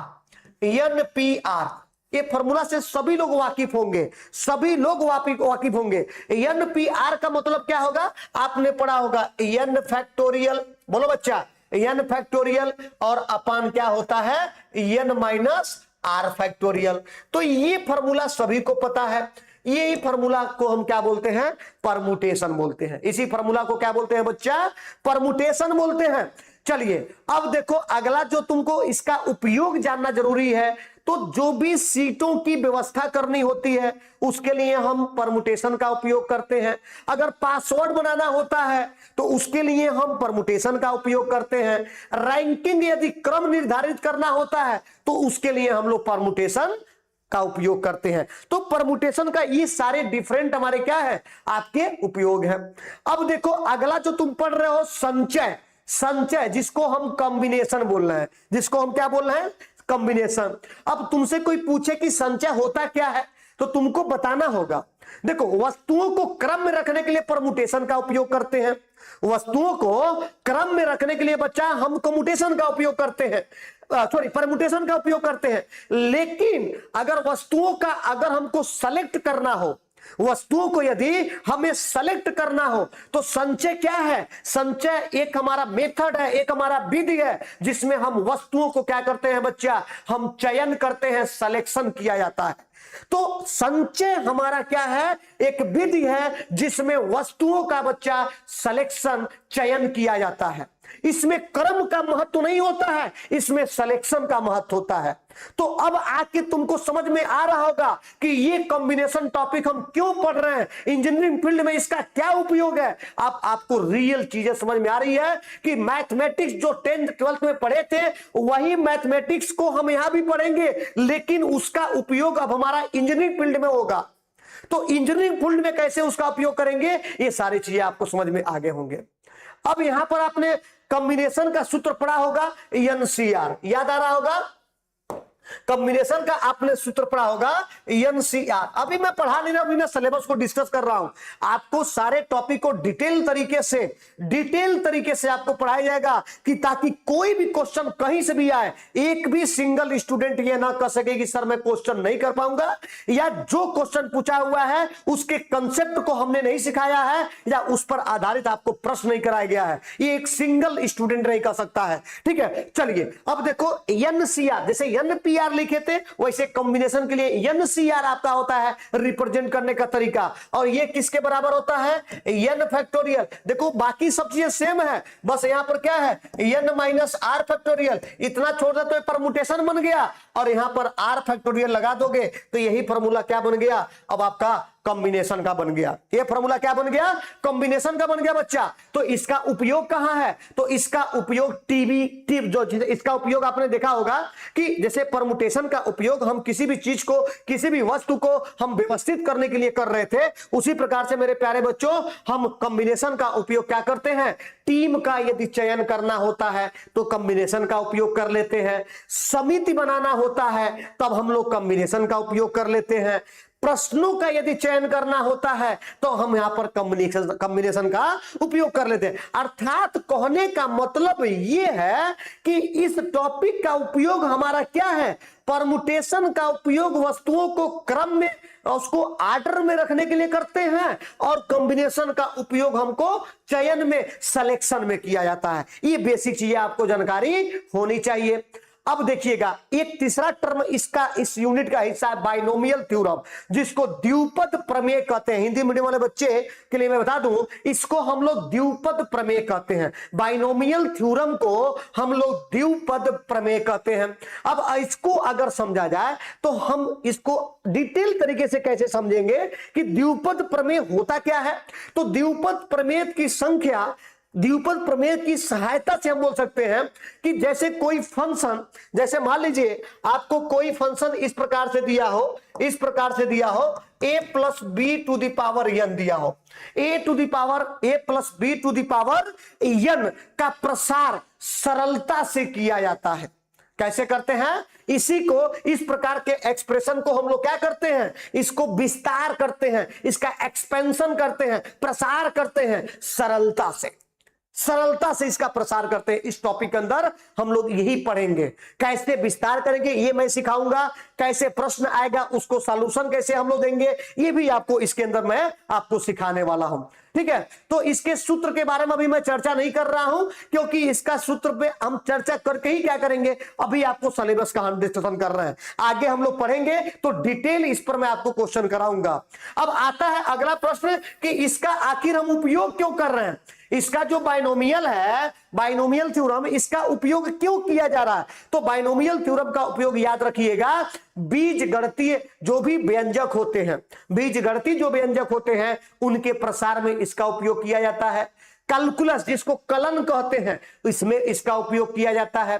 ये फॉर्मूला से सभी लोग वाकिफ होंगे, सभी लोग वाकिफ होंगे। एनपीआर का मतलब क्या होगा? आपने पढ़ा होगा एन फैक्टोरियल, बोलो बच्चा, एन फैक्टोरियल और अपान क्या होता है? N minus r factorial. तो ये फॉर्मूला सभी को पता है। यही फॉर्मूला को हम क्या बोलते हैं? परमुटेशन बोलते हैं। इसी फॉर्मूला को क्या बोलते हैं बच्चा? परमुटेशन बोलते हैं। चलिए, अब देखो अगला जो तुमको इसका उपयोग जानना जरूरी है। तो जो भी सीटों की व्यवस्था करनी होती है उसके लिए हम परमुटेशन का उपयोग करते हैं। अगर पासवर्ड बनाना होता है तो उसके लिए हम परमुटेशन का उपयोग करते हैं। रैंकिंग यदि क्रम निर्धारित करना होता है तो उसके लिए हम लोग परमुटेशन का उपयोग करते हैं। तो परमुटेशन का ये सारे डिफरेंट हमारे क्या है? आपके उपयोग है। अब देखो अगला जो तुम पढ़ रहे हो संचय, संचय जिसको हम कॉम्बिनेशन बोल रहे हैं, जिसको हम क्या बोल रहे हैं? कॉम्बिनेशन। अब तुमसे कोई पूछे कि संचय होता क्या है तो तुमको बताना होगा। देखो, वस्तुओं को क्रम में रखने के लिए परमुटेशन का उपयोग करते हैं, वस्तुओं को क्रम में रखने के लिए बच्चा हम कम्यूटेशन का उपयोग करते हैं, सॉरी परमुटेशन का उपयोग करते हैं। लेकिन अगर वस्तुओं का अगर हमको सेलेक्ट करना हो, वस्तुओं को यदि हमें सेलेक्ट करना हो तो संचय क्या है? संचय एक हमारा मेथड है, एक हमारा विधि है जिसमें हम वस्तुओं को क्या करते हैं बच्चा? हम चयन करते हैं, सिलेक्शन किया जाता है। तो संचय हमारा क्या है? एक विधि है जिसमें वस्तुओं का बच्चा सिलेक्शन चयन किया जाता है। इसमें क्रम का महत्व नहीं होता है, इसमें सिलेक्शन का महत्व होता है। तो अब आके तुमको समझ में आ रहा होगा कि ये कॉम्बिनेशन टॉपिक हम क्यों पढ़ रहे हैं, इंजीनियरिंग फील्ड में इसका क्या उपयोग है। अब आपको रियल चीजें समझ में आ रही है कि मैथमेटिक्स जो 10th 12th में पढ़े थे वही मैथमेटिक्स को हम यहां भी पढ़ेंगे, लेकिन उसका उपयोग अब हमारा इंजीनियरिंग फील्ड में होगा। तो इंजीनियरिंग फील्ड में कैसे उसका उपयोग करेंगे, ये सारी चीजें आपको समझ में आगे होंगे। अब यहां पर आपने कॉम्बिनेशन का सूत्र पढ़ा होगा, एनसीआर, याद आ रहा होगा? कॉम्बिनेशन का आपने सूत्र पढ़ा होगा एनसीआर। अभी मैं पढ़ा नहीं रहा, अभी मैं सिलेबस को डिस्कस कर रहा हूं। आपको सारे टॉपिक को डिटेल तरीके से आपको पढ़ाया जाएगा कि ताकि कोई भी क्वेश्चन कहीं से भी आए, एक भी सिंगल स्टूडेंट ये ना कह सके कि सर मैं क्वेश्चन नहीं कर पाऊंगा, या जो क्वेश्चन पूछा हुआ है उसके कंसेप्ट को हमने नहीं सिखाया है, या उस पर आधारित आपको प्रश्न नहीं कराया गया है, ये एक सिंगल स्टूडेंट नहीं कर सकता है। ठीक है, चलिए अब देखो एनसीआर, जैसे एनपीआर लिखे थे वैसे कॉम्बिनेशन के लिए एनसीआर आपका होता है रिप्रेजेंट करने का तरीका, और ये किसके बराबर होता है? N factorial. देखो बाकी सब चीजें सेम है, बस यहां पर क्या है? N minus r factorial. इतना छोड़ दे तो परमुटेशन बन गया, और यहां पर आर फैक्टोरियल लगा दोगे तो यही फॉर्मूला क्या बन गया? अब आपका कॉम्बिनेशन का बन गया। ये फॉर्मूला क्या बन गया? कॉम्बिनेशन का बन गया बच्चा। तो इसका उपयोग कहां है? तो इसका उपयोग इसका उपयोग आपने देखा होगा कि जैसे परमुटेशन का उपयोग हम किसी भी चीज को, किसी भी वस्तु को हम व्यवस्थित करने के लिए कर रहे थे, उसी प्रकार से मेरे प्यारे बच्चों हम कॉम्बिनेशन का उपयोग क्या करते हैं? टीम का यदि चयन करना होता है तो कॉम्बिनेशन का उपयोग कर लेते हैं, समिति बनाना होता है तब हम लोग कॉम्बिनेशन का उपयोग कर लेते हैं, प्रश्नों का यदि चयन करना होता है तो हम यहां पर कॉम्बिनेशन का उपयोग कर लेते हैं। अर्थात कहने का मतलब यह है कि इस टॉपिक का उपयोग हमारा क्या है? परमुटेशन का उपयोग वस्तुओं को क्रम में, उसको ऑर्डर में रखने के लिए करते हैं, और कॉम्बिनेशन का उपयोग हमको चयन में, सिलेक्शन में किया जाता है। ये बेसिक चीजें आपको जानकारी होनी चाहिए। अब देखिएगा एक तीसरा टर्म इसका, इस यूनिट का हिस्सा है बाइनोमियल थ्योरम, जिसको द्विपद प्रमेय कहते हैं। हिंदी मीडियम वाले बच्चे के लिए मैं बता दूं, इसको हम लोग द्विपद प्रमेय कहते हैं। बाइनोमियल थ्योरम को हम लोग द्विपद प्रमेय कहते हैं। अब इसको अगर समझा जाए तो हम इसको डिटेल तरीके से कैसे समझेंगे कि द्विपद प्रमेय होता क्या है। तो द्विपद प्रमेय की संख्या, द्विपद प्रमेय की सहायता से हम बोल सकते हैं कि जैसे कोई फंक्शन, जैसे मान लीजिए आपको कोई फंक्शन इस प्रकार से दिया हो, इस प्रकार से दिया हो, a plus b to the power n दिया हो, a plus b to the power n का प्रसार सरलता से किया जाता है। कैसे करते हैं? इसी को, इस प्रकार के एक्सप्रेशन को हम लोग क्या करते हैं? इसको विस्तार करते हैं, इसका एक्सपेंशन करते हैं, प्रसार करते हैं सरलता से, सरलता से इसका प्रसार करते हैं। इस टॉपिक के अंदर हम लोग यही पढ़ेंगे, कैसे विस्तार करेंगे ये मैं सिखाऊंगा, कैसे प्रश्न आएगा उसको सॉल्यूशन कैसे हम लोग देंगे ये भी आपको इसके अंदर मैं आपको सिखाने वाला हूं। ठीक है, तो इसके सूत्र के बारे में अभी मैं चर्चा नहीं कर रहा हूं, क्योंकि इसका सूत्र पे हम चर्चा करके ही क्या करेंगे, अभी आपको सिलेबस का हम डिस्कशन कर रहे हैं, आगे हम लोग पढ़ेंगे तो डिटेल इस पर मैं आपको क्वेश्चन कराऊंगा। अब आता है अगला प्रश्न कि इसका आखिर हम उपयोग क्यों कर रहे हैं? इसका जो बाइनोमियल है, बाइनोमियल थ्योरम, इसका उपयोग क्यों किया जा रहा है? तो बाइनोमियल थ्योरम का उपयोग याद रखिएगा, बीजगणितीय जो भी व्यंजक होते हैं, बीजगणितीय जो व्यंजक होते हैं उनके प्रसार में इसका उपयोग किया जाता है। कैलकुलस जिसको कलन कहते हैं इसमें इसका उपयोग किया जाता है।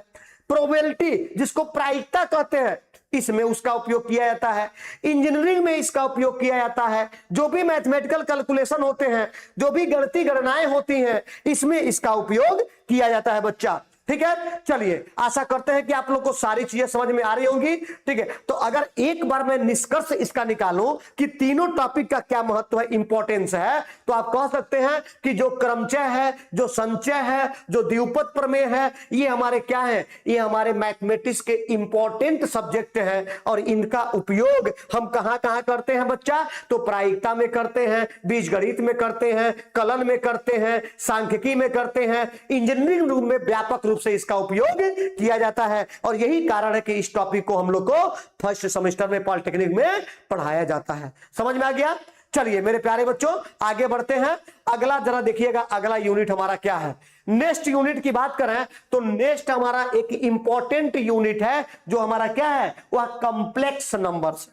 प्रोबेबिलिटी जिसको प्रायिकता कहते हैं इसमें उसका उपयोग किया जाता है। इंजीनियरिंग में इसका उपयोग किया जाता है। जो भी मैथमेटिकल कैलकुलेशन होते हैं, जो भी गणितीय गणनाएं होती हैं, इसमें इसका उपयोग किया जाता है बच्चा। ठीक है, चलिए आशा करते हैं कि आप लोग को सारी चीजें समझ में आ रही होंगी। ठीक है, तो अगर एक बार मैं निष्कर्ष इसका निकालूं कि तीनों टॉपिक का क्या महत्व है, इंपॉर्टेंस है, तो आप कह सकते हैं कि जो क्रमचय है, जो संचय है, जो द्विपद प्रमेय है, ये हमारे क्या है, ये हमारे मैथमेटिक्स के इंपॉर्टेंट सब्जेक्ट हैं। और इनका उपयोग हम कहां कहां करते हैं बच्चा, तो प्रायिकता में करते हैं, बीजगणित में करते हैं, कलन में करते हैं, सांख्यिकी में करते हैं, इंजीनियरिंग रूप में व्यापक रूप से इसका उपयोग किया जाता है। और यही कारण है कि इस टॉपिक को हम लोग को फर्स्ट सेमेस्टर में पॉलिटेक्निक में पढ़ाया जाता है। समझ में आ गया? चलिए मेरे प्यारे बच्चों आगे बढ़ते हैं। अगला जरा देखिएगा, अगला यूनिट हमारा क्या है। नेक्स्ट यूनिट की बात करें तो नेक्स्ट हमारा एक इंपॉर्टेंट यूनिट है, जो हमारा क्या है, वह कॉम्प्लेक्स नंबर्स।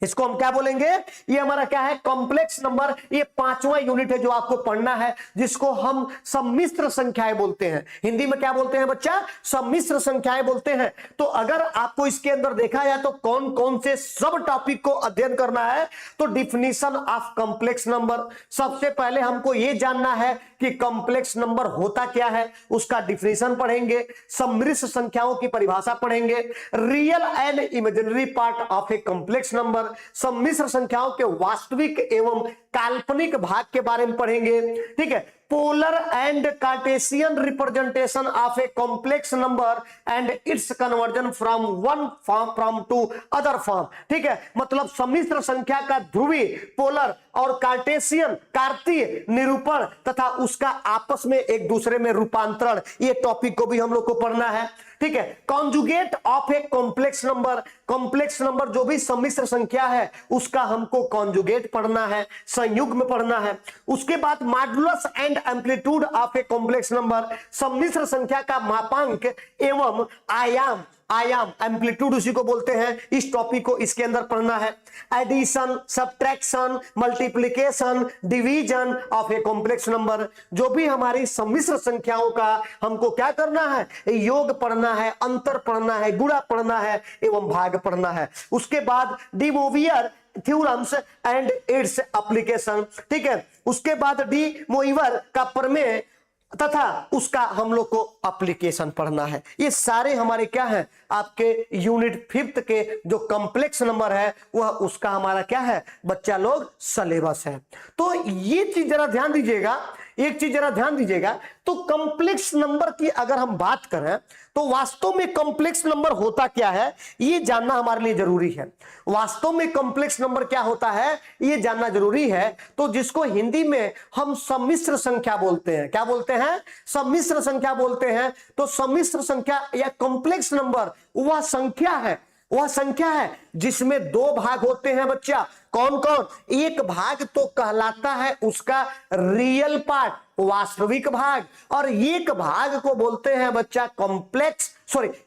इसको हम क्या बोलेंगे, ये हमारा क्या है, कॉम्प्लेक्स नंबर। ये 5वां यूनिट है जो आपको पढ़ना है, जिसको हम सम्मिश्र संख्याएं बोलते हैं। हिंदी में क्या बोलते हैं बच्चा, सम्मिश्र संख्याएं बोलते हैं। तो अगर आपको इसके अंदर देखा जाए तो कौन कौन से सब टॉपिक को अध्ययन करना है, तो डिफिनीशन ऑफ कॉम्प्लेक्स नंबर। सबसे पहले हमको ये जानना है कि कॉम्प्लेक्स नंबर होता क्या है, उसका डिफिनीशन पढ़ेंगे, सम्मिश्र संख्याओं की परिभाषा पढ़ेंगे, real and imaginary part of a complex number, सम्मिश्र संख्याओं के वास्तविक एवं काल्पनिक भाग के बारे में पढ़ेंगे। ठीक है, polar and Cartesian representation of a complex number and its conversion from one form from to other form. ठीक है, मतलब सम्मिश्र संख्या का ध्रुवीय, पोलर और कार्टेशियन, कार्तीय निरूपण तथा उसका आपस में एक दूसरे में रूपांतरण, ये टॉपिक को भी हम लोग को पढ़ना है। ठीक है, conjugate of a complex number, complex number जो भी सम्मिश्र संख्या है उसका हमको कॉन्जुगेट पढ़ना है, संयुग्म पढ़ना है। उसके बाद modulus and amplitude of a complex number, सम्मिश्र संख्या का मापांक एवं आयाम, आयाम एम्पलीट्यूड उसी को बोलते हैं, इस टॉपिक को इसके अंदर पढ़ना है। Addition, subtraction, multiplication, division of a complex number, जो भी हमारी सम्मिश्र संख्याओं का हमको क्या करना है, योग पढ़ना है, अंतर पढ़ना है, गुणा पढ़ना है एवं भाग पढ़ना है। उसके बाद de Moivre theorems and its application. ठीक है, उसके बाद डी मोइवर का प्रमेय तथा उसका हम लोग को एप्लीकेशन पढ़ना है। ये सारे हमारे क्या है, आपके यूनिट 5 के जो कॉम्प्लेक्स नंबर है वह उसका हमारा क्या है बच्चा लोग सिलेबस है। तो ये चीज जरा ध्यान दीजिएगा, एक चीज जरा ध्यान दीजिएगा। तो कॉम्प्लेक्स नंबर की अगर हम बात करें तो वास्तव में कॉम्प्लेक्स नंबर होता क्या है ये जानना हमारे लिए जरूरी है। वास्तव में कॉम्प्लेक्स नंबर क्या होता है ये जानना जरूरी है। तो जिसको हिंदी में हम सम्मिश्र संख्या बोलते हैं, क्या बोलते हैं, सम्मिश्र संख्या बोलते हैं। तो सम्मिश्र संख्या या कॉम्प्लेक्स नंबर वह संख्या है, वह संख्या है जिसमें 2 भाग होते हैं बच्चा। कौन कौन, एक भाग तो कहलाता है उसका रियल पार्ट, वास्तविक भाग, और एक भाग को बोलते हैं बच्चा कॉम्प्लेक्स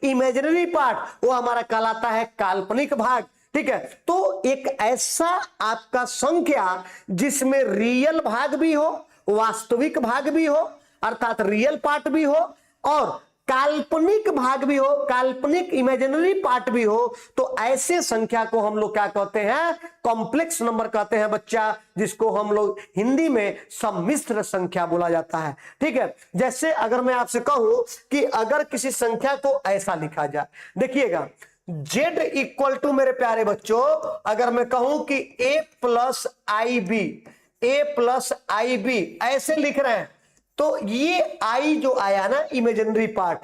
इमेजिनरी पार्ट, वो हमारा कहलाता है काल्पनिक भाग। ठीक है, तो एक ऐसा आपका संख्या जिसमें रियल भाग भी हो, वास्तविक भाग भी हो, अर्थात रियल पार्ट भी हो और काल्पनिक भाग भी हो, काल्पनिक इमेजिनरी पार्ट भी हो, तो ऐसे संख्या को हम लोग क्या कहते हैं, कॉम्प्लेक्स नंबर कहते हैं बच्चा, जिसको हम लोग हिंदी में सम्मिश्र संख्या बोला जाता है। ठीक है, जैसे अगर मैं आपसे कहूं कि अगर किसी संख्या को ऐसा लिखा जाए, देखिएगा z इक्वल टू, मेरे प्यारे बच्चों, अगर मैं कहूं कि a प्लस आई बी ऐसे लिख रहे हैं, तो ये आई जो आया ना इमेजिनरी पार्ट,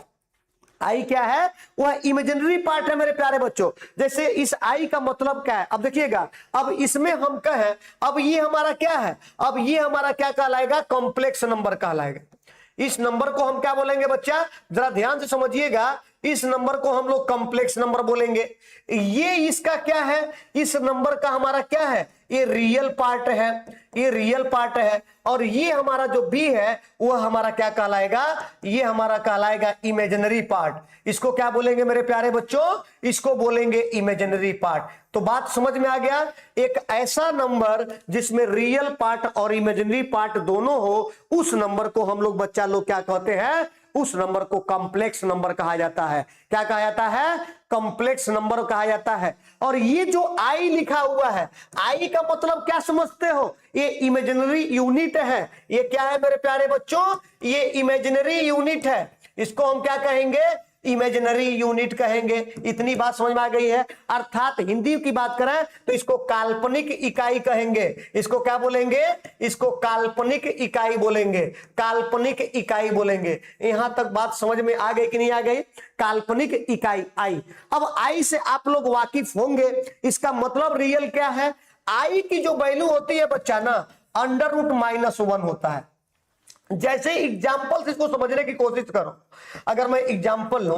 आई क्या है, वह इमेजिनरी पार्ट है मेरे प्यारे बच्चों। जैसे इस आई का मतलब क्या है, अब देखिएगा, अब इसमें हम कहें, अब ये हमारा क्या है, अब ये हमारा क्या कहलाएगा, कॉम्प्लेक्स नंबर कहलाएगा। इस नंबर को हम क्या बोलेंगे बच्चा, जरा ध्यान से समझिएगा, इस नंबर को हम लोग कॉम्प्लेक्स नंबर बोलेंगे। ये इसका क्या है, इस नंबर का हमारा क्या है, ये रियल पार्ट है, ये रियल पार्ट है, और ये हमारा जो बी है वो हमारा क्या कहलाएगा, ये हमारा कहलाएगा इमेजिनरी पार्ट। इसको क्या बोलेंगे मेरे प्यारे बच्चों, इसको बोलेंगे इमेजिनरी पार्ट। तो बात समझ में आ गया, एक ऐसा नंबर जिसमें रियल पार्ट और इमेजिनरी पार्ट दोनों हो, उस नंबर को हम लोग बच्चा लोग क्या कहते हैं, उस नंबर को कॉम्प्लेक्स नंबर कहा जाता है। क्या कहा जाता है, कॉम्प्लेक्स नंबर कहा जाता है। और ये जो आई लिखा हुआ है, आई का मतलब क्या समझते हो, ये इमेजिनरी यूनिट है। ये क्या है मेरे प्यारे बच्चों, ये इमेजिनरी यूनिट है। इसको हम क्या कहेंगे, इमेजिनरी यूनिट कहेंगे। इतनी बात समझ में आ गई है। अर्थात हिंदी की बात करें तो इसको काल्पनिक इकाई कहेंगे। इसको क्या बोलेंगे, इसको काल्पनिक इकाई बोलेंगे, काल्पनिक इकाई बोलेंगे। यहां तक बात समझ में आ गई कि नहीं आ गई, काल्पनिक इकाई आई। अब आई से आप लोग वाकिफ होंगे, इसका मतलब रियल क्या है, आई की जो वैल्यू होती है बच्चा ना √-1 होता है। जैसे एग्जाम्पल से इसको समझने की कोशिश करो। अगर मैं एग्जाम्पल लूं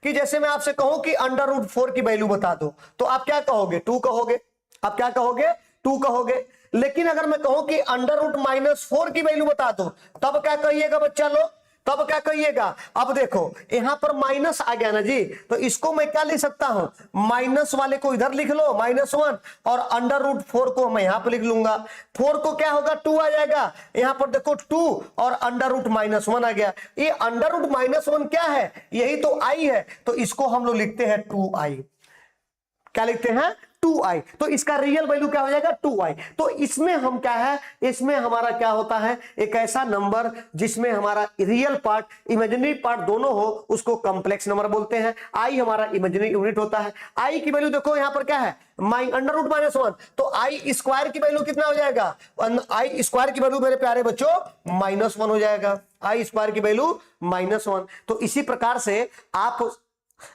कि जैसे मैं आपसे कहूं कि √4 की वैल्यू बता दो, तो आप क्या कहोगे, 2 कहोगे। आप क्या कहोगे, 2 कहोगे। लेकिन अगर मैं कहूं कि √-4 की वैल्यू बता दो, तब क्या कहिएगा बच्चा लोग, तब क्या कहिएगा। अब देखो यहां पर माइनस आ गया ना जी, तो इसको मैं क्या लिख सकता हूं, माइनस वाले को इधर लिख लो -1, और √4 को मैं यहां पर लिख लूंगा। 4 को क्या होगा, 2 आ जाएगा। यहां पर देखो 2 और √-1 आ गया। ये √-1 क्या है, यही तो आई है, तो इसको हम लोग लिखते हैं 2i। क्या लिखते हैं, 2i। तो इसका रियल वैल्यू क्या हो जाएगा, 2i। तो इसमें हम क्या है, इसमें हमारा क्या होता है, एक ऐसा नंबर जिसमें हमारा रियल पार्ट इमेजिनरी पार्ट दोनों हो, उसको कॉम्प्लेक्स नंबर बोलते हैं। i हमारा इमेजिनरी यूनिट होता है। i की वैल्यू देखो यहां पर क्या है, √-1, तो i स्क्वायर की वैल्यू कितना हो जाएगा, i स्क्वायर की वैल्यू मेरे प्यारे बच्चों -1 हो जाएगा। i स्क्वायर की वैल्यू -1। तो इसी प्रकार से आप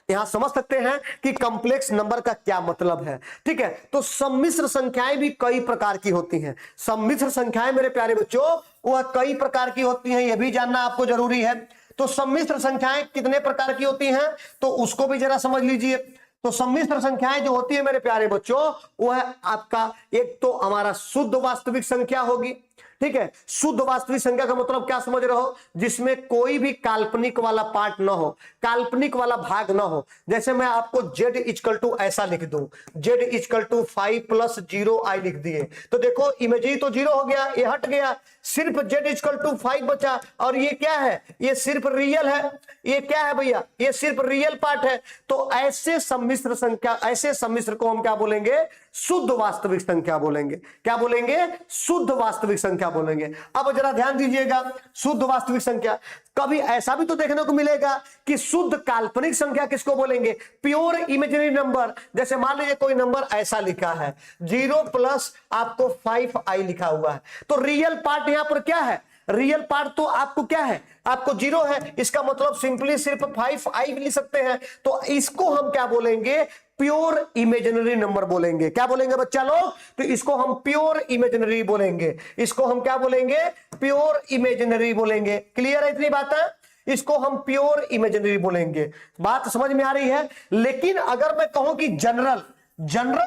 यहां समझ सकते हैं कि कॉम्प्लेक्स नंबर का क्या मतलब है। ठीक है, तो सम्मिश्र संख्याएं भी कई प्रकार की होती हैं। सम्मिश्र संख्याएं मेरे प्यारे बच्चों वह कई प्रकार की होती हैं, यह भी जानना आपको जरूरी है। तो सम्मिश्र संख्याएं कितने प्रकार की होती हैं, तो उसको भी जरा समझ लीजिए। तो सम्मिश्र संख्याएं जो होती है मेरे प्यारे बच्चों, वह आपका एक तो हमारा शुद्ध वास्तविक संख्या होगी। ठीक है, शुद्ध वास्तविक संख्या का मतलब क्या समझ रहे हो, जिसमें कोई भी काल्पनिक वाला पार्ट ना हो, काल्पनिक वाला भाग ना हो। जैसे मैं आपको z ऐसा लिख दूं, z 5 + 0i लिख दिए, तो देखो इमेजिनरी तो 0 हो गया, ये हट गया, सिर्फ z 5 बचा। और ये क्या है, ये सिर्फ रियल है। ये क्या है भैया, ये सिर्फ रियल पार्ट है। तो ऐसे सम्मिश्र संख्या, ऐसे सम्मिश्र को हम क्या बोलेंगे, शुद्ध वास्तविक संख्या बोलेंगे। क्या बोलेंगे, शुद्ध वास्तविक संख्या बोलेंगे। अब जरा ध्यान दीजिएगा, शुद्ध वास्तविक संख्या, कभी ऐसा भी तो देखने को मिलेगा कि शुद्ध काल्पनिक संख्या किसको बोलेंगे, प्योर इमेजिनरी नंबर। जैसे मान लीजिए कोई नंबर ऐसा लिखा है 0 + आपको 5i लिखा हुआ है, तो रियल पार्ट यहां पर क्या है, रियल पार्ट तो आपको क्या है, आपको 0 है। इसका मतलब सिंपली सिर्फ 5i लिख सकते हैं। तो इसको हम क्या बोलेंगे, प्योर इमेजिनरी नंबर बोलेंगे। क्या बोलेंगे बच्चा लोग, तो इसको हम प्योर इमेजिनरी बोलेंगे। इसको हम क्या बोलेंगे, प्योर इमेजिनरी बोलेंगे। क्लियर है इतनी बात है, इसको हम प्योर इमेजिनरी बोलेंगे। बात समझ में आ रही है। लेकिन अगर मैं कहूं कि जनरल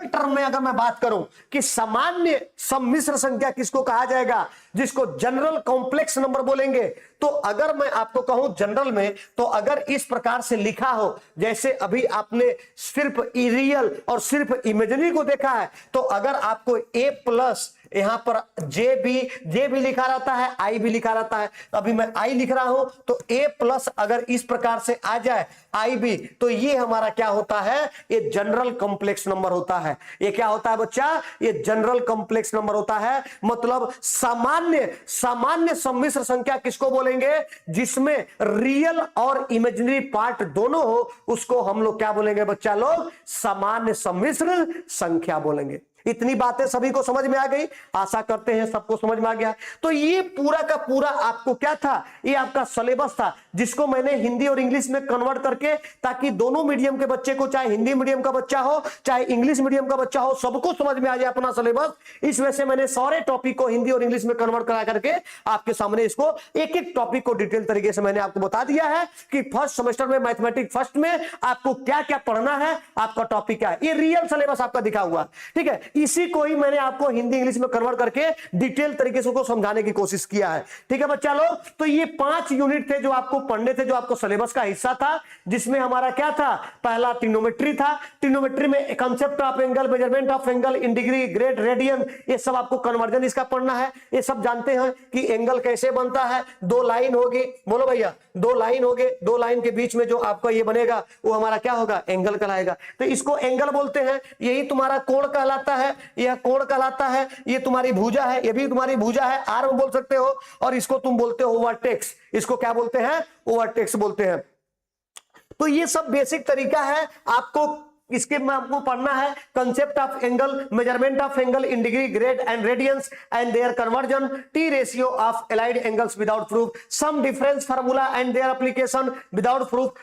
टर्म में अगर मैं बात करूं कि सामान्य सम्मिश्र संख्या किसको कहा जाएगा, जिसको जनरल कॉम्प्लेक्स नंबर बोलेंगे, तो अगर मैं आपको कहूं जनरल में, तो अगर इस प्रकार से लिखा हो, जैसे अभी आपने सिर्फ रियल और सिर्फ इमेजिनरी को देखा है, तो अगर आपको a+ यहां पर जे भी लिखा रहता है, आई भी लिखा रहता है। अभी मैं आई लिख रहा हूं, तो a+ अगर इस प्रकार से आ जाए आई भी, तो ये हमारा क्या होता है, ये जनरल कॉम्प्लेक्स नंबर होता है। ये क्या होता है बच्चा, ये जनरल कॉम्प्लेक्स नंबर होता है। मतलब सामान्य सम्मिश्र संख्या किसको बोलेंगे, जिसमें रियल और इमेजिनरी पार्ट दोनों हो, उसको हम लोग क्या बोलेंगे बच्चा लोग, सामान्य सम्मिश्र संख्या बोलेंगे। इतनी बातें सभी को समझ में आ गई, आशा करते हैं सबको समझ में आ गया। तो ये पूरा का पूरा आपको क्या था, ये आपका सिलेबस था, जिसको मैंने हिंदी और इंग्लिश में कन्वर्ट करके, ताकि दोनों मीडियम के बच्चे को, चाहे हिंदी मीडियम का बच्चा हो चाहे इंग्लिश मीडियम का बच्चा हो, सबको समझ में आ जाए अपना सिलेबस। इस वजह से मैंने सारे टॉपिक को हिंदी और इंग्लिश में कन्वर्ट करा करके आपके सामने इसको एक एक टॉपिक को डिटेल तरीके से मैंने आपको बता दिया है कि फर्स्ट सेमेस्टर में मैथमेटिक्स फर्स्ट में आपको क्या क्या पढ़ना है, आपका टॉपिक क्या है। ये रियल सिलेबस आपका दिखा हुआ, ठीक है। इसी को ही मैंने आपको हिंदी इंग्लिश में कन्वर्ट करके डिटेल तरीके से उसको समझाने की कोशिश किया है, ठीक है बच्चा लोग। तो ये 5 यूनिट थे जो आपको पढ़ने थे, जो आपको सिलेबस का हिस्सा था, जिसमें हमारा क्या था, पहला ट्रिग्नोमेट्री था। ट्रिग्नोमेट्री में concept of angle, measurement of angle in degree, grade, radian, ये सब आपको कन्वर्जन इसका पढ़ना है। ये सब जानते हैं कि एंगल कैसे बनता है, 2 लाइन होगी, बोलो भैया 2 लाइन हो गए, 2 लाइन के बीच में जो आपका ये बनेगा वो हमारा क्या होगा, एंगल कहलाएगा। तो इसको एंगल बोलते हैं, यही तुम्हारा कोण कहलाता है, यह कोण कहलाता है, ये तुम्हारी भुजा है, ये भी तुम्हारी भुजा है, आर्म बोल सकते हो, और इसको तुम बोलते हो वर्टेक्स, इसको क्या बोलते हैं, वर्टेक्स बोलते हैं। तो ये सब बेसिक तरीका है आपको, इसके में आपको पढ़ना है concept of angle, measurement of angle in degree, grade and radians and their conversion, T ratio of allied angles without proof, sum difference formula and their application without proof.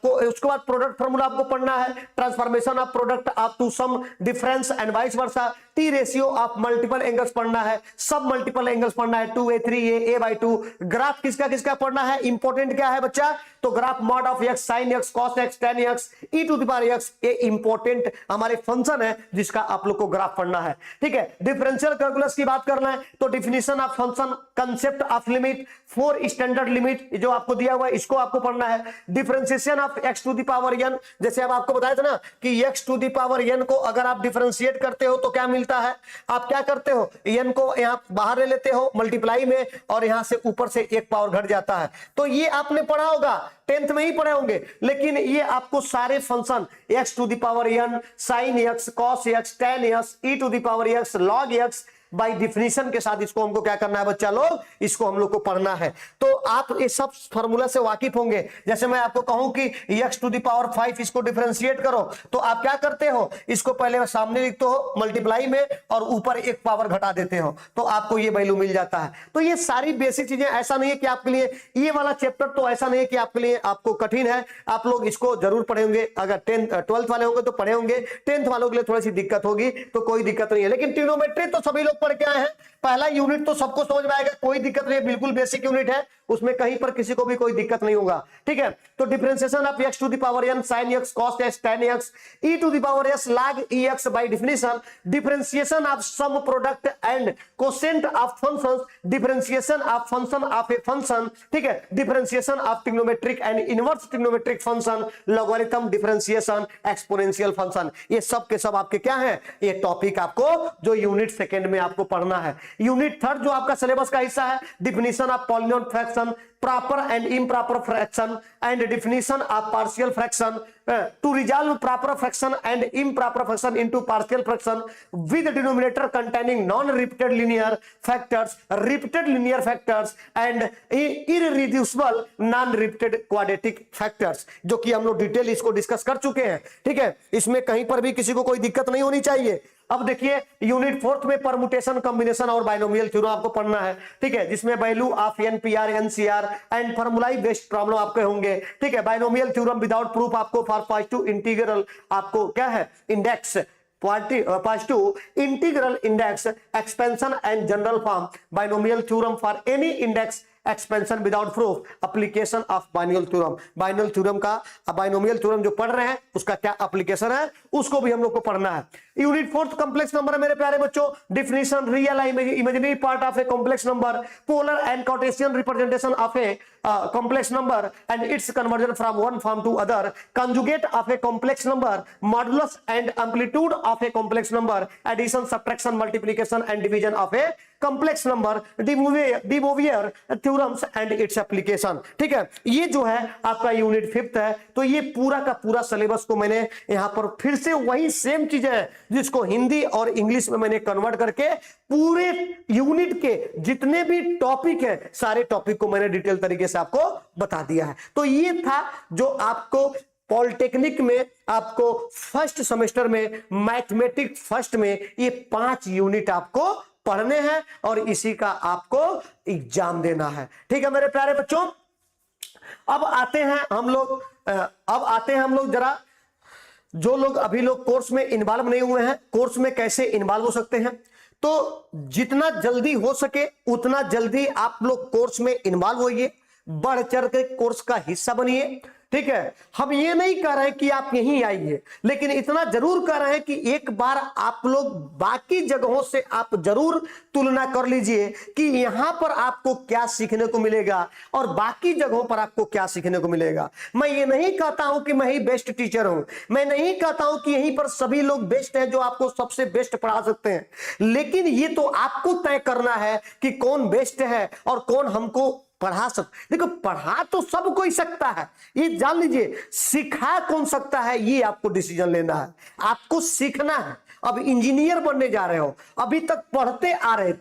उसके बाद प्रोडक्ट फार्मूला आपको पढ़ना है, transformation of product up to sum difference and vice versa, T ratio of multiple angles पढ़ना है, सब multiple angles पढ़ना है, 2a 3a a/2। ग्राफ किसका किसका पढ़ना है, इंपॉर्टेंट क्या है बच्चा, तो graph mod of x, sin x, cos x, tan x, e to the power x, ये इंपॉर्टेंट हमारे फंक्शन है जिसका आप लोग को ग्राफ पढ़ना है। ठीक है, डिफरेंशियल कैलकुलस की बात करना है तो definition of function, concept of limit, 4 standard limit जो आपको दिया हुआ है इसको आपको पढ़ना है। Differentiation of x to the power n, जैसे अब आपको बताया था ना कि x to the power n को अगर आप डिफरेंशिएट करते हो तो क्या मिलता है, आप क्या करते हो, n को यहां बाहर ले लेते हो मल्टीप्लाई में, और यहां से ऊपर से एक पावर घट जाता है। तो ये आपने पढ़ा होगा, 10th में ही पढ़े होंगे, लेकिन ये आपको सारे function x to the power n, sin x, cos x, tan x, e to the power x, log x by definition के साथ इसको हमको क्या करना है बच्चा लोग, इसको हम लोग को पढ़ना है। तो आप ये सब फार्मूला से वाकिफ होंगे। जैसे मैं आपको कहूं कि x टू द पावर 5 इसको डिफरेंशिएट करो, तो आप क्या करते हो, इसको पहले सामने लिखते हो मल्टीप्लाई में और ऊपर एक पावर घटा देते हो, तो आपको ये वैल्यू मिल जाता है। तो ये सारी बेसिक चीजें, ऐसा नहीं है कि आपके लिए ये वाला चैप्टर तो ऐसा नहीं है कि आपके लिए आपको कठिन है, आप लोग इसको जरूर पढ़ेंगे। अगर 12th वाले होंगे तो पढ़े होंगे, 10th वालों के लिए थोड़ी सी दिक्कत होगी, तो कोई दिक्कत नहीं है। लेकिन ट्रिग्नोमेट्री तो सभी लोग पढ़ के आए हैं, पहला यूनिट तो सबको समझ में आएगा, कोई दिक्कत नहीं है, बिल्कुल बेसिक यूनिट है, उसमें कहीं पर किसी को भी कोई दिक्कत नहीं होगा। ठीक है, तो differentiation of x to the power n, sin x, cos x, tan x, e to the power s, log ex by definition, differentiation of sum product and quotient of functions, differentiation of function of a function. ठीक है, differentiation of trigonometric and inverse trigonometric function, logarithm differentiation, exponential function, ये सब के सब आपके क्या है, ये टॉपिक आपको जो यूनिट सेकंड में आपको पढ़ना है। यूनिट थर्ड जो आपका सिलेबस का हिस्सा है, definition of polynomial fraction, proper and improper fraction and definition of partial fraction, to resolve proper fraction and improper fraction into partial fraction with denominator containing non-repeated linear factors, repeated linear factors and irreducible non-repeated quadratic factors, जो कि हम लोग detail इसको discuss कर चुके हैं। ठीक है, इसमें कहीं पर भी किसी को कोई दिक्कत नहीं होनी चाहिए। अब देखिए यूनिट फोर्थ में परमुटेशन, कॉम्बिनेशन और बाइनोमियल थ्योरम आपको पढ़ना है। ठीक है, जिसमें value of NPR, NCR and formulae based problem आपके होंगे। ठीक है, बाइनोमियल थ्योरम विदाउट प्रूफ आपको फॉर पास टू इंटीग्रल आपको क्या है, index pass to integral index expansion and general form, binomial theorem for any index expansion without proof, application of binomial theorem, binomial theorem का, binomial theorem जो पढ़ रहे हैं उसका क्या एप्लीकेशन है उसको भी हम लोग को पढ़ना है। यूनिट फोर्थ कॉम्प्लेक्स नंबर है मेरे प्यारे बच्चों, definition, real imaginary part of a complex number, polar and Cartesian representation of a complex number and its conversion from one form to other, conjugate of a complex number, modulus and amplitude of a complex number, addition, subtraction, multiplication and division of a complex number, de Moivre theorems and its application. ठीक है, ये जो है आपका unit fifth है। तो ये पूरा का पूरा सिलेबस को मैंने यहां पर फिर से वही सेम चीज है जिसको हिंदी और इंग्लिश में मैंने कन्वर्ट करके पूरे यूनिट के जितने भी टॉपिक है सारे टॉपिक को मैंने डिटेल तरीके से आपको बता दिया है। तो ये था जो आपको पॉलिटेक्निक में आपको फर्स्ट सेमेस्टर में मैथमेटिक्स फर्स्ट में ये 5 यूनिट आपको पढ़ने हैं और इसी का आपको एग्जाम देना है। ठीक है मेरे प्यारे बच्चों, अब आते हैं हम लोग जरा, जो लोग अभी लोग कोर्स में इन्वॉल्व नहीं हुए हैं, कोर्स में कैसे इन्वॉल्व हो सकते हैं। तो जितना जल्दी हो सके उतना जल्दी आप लोग कोर्स में इन्वॉल्व होइए, बढ़ चढ़ के कोर्स का हिस्सा बनिए। ठीक है, हम ये नहीं कह रहे कि आप यहीं आइए, लेकिन इतना जरूर कह रहे हैं कि एक बार आप लोग बाकी जगहों से आप जरूर तुलना कर लीजिए कि यहां पर आपको क्या सीखने को मिलेगा और बाकी जगहों पर आपको क्या सीखने को मिलेगा। मैं ये नहीं कहता हूं कि मैं ही बेस्ट टीचर हूं, मैं नहीं कहता हूं कि यहीं पर सभी लोग बेस्ट हैं जो आपको सबसे बेस्ट पढ़ा सकते हैं, लेकिन ये तो आपको तय करना है कि कौन बेस्ट है और कौन हमको पढ़ा देखो, पढ़ा तो सब कोई सकता है, ये जान लीजिए, सिखा कौन सकता है ये आपको डिसीजन लेना है, आपको सीखना है। अब इंजीनियर बनने जा रहे हो, अभी तक पढ़ते आ रहे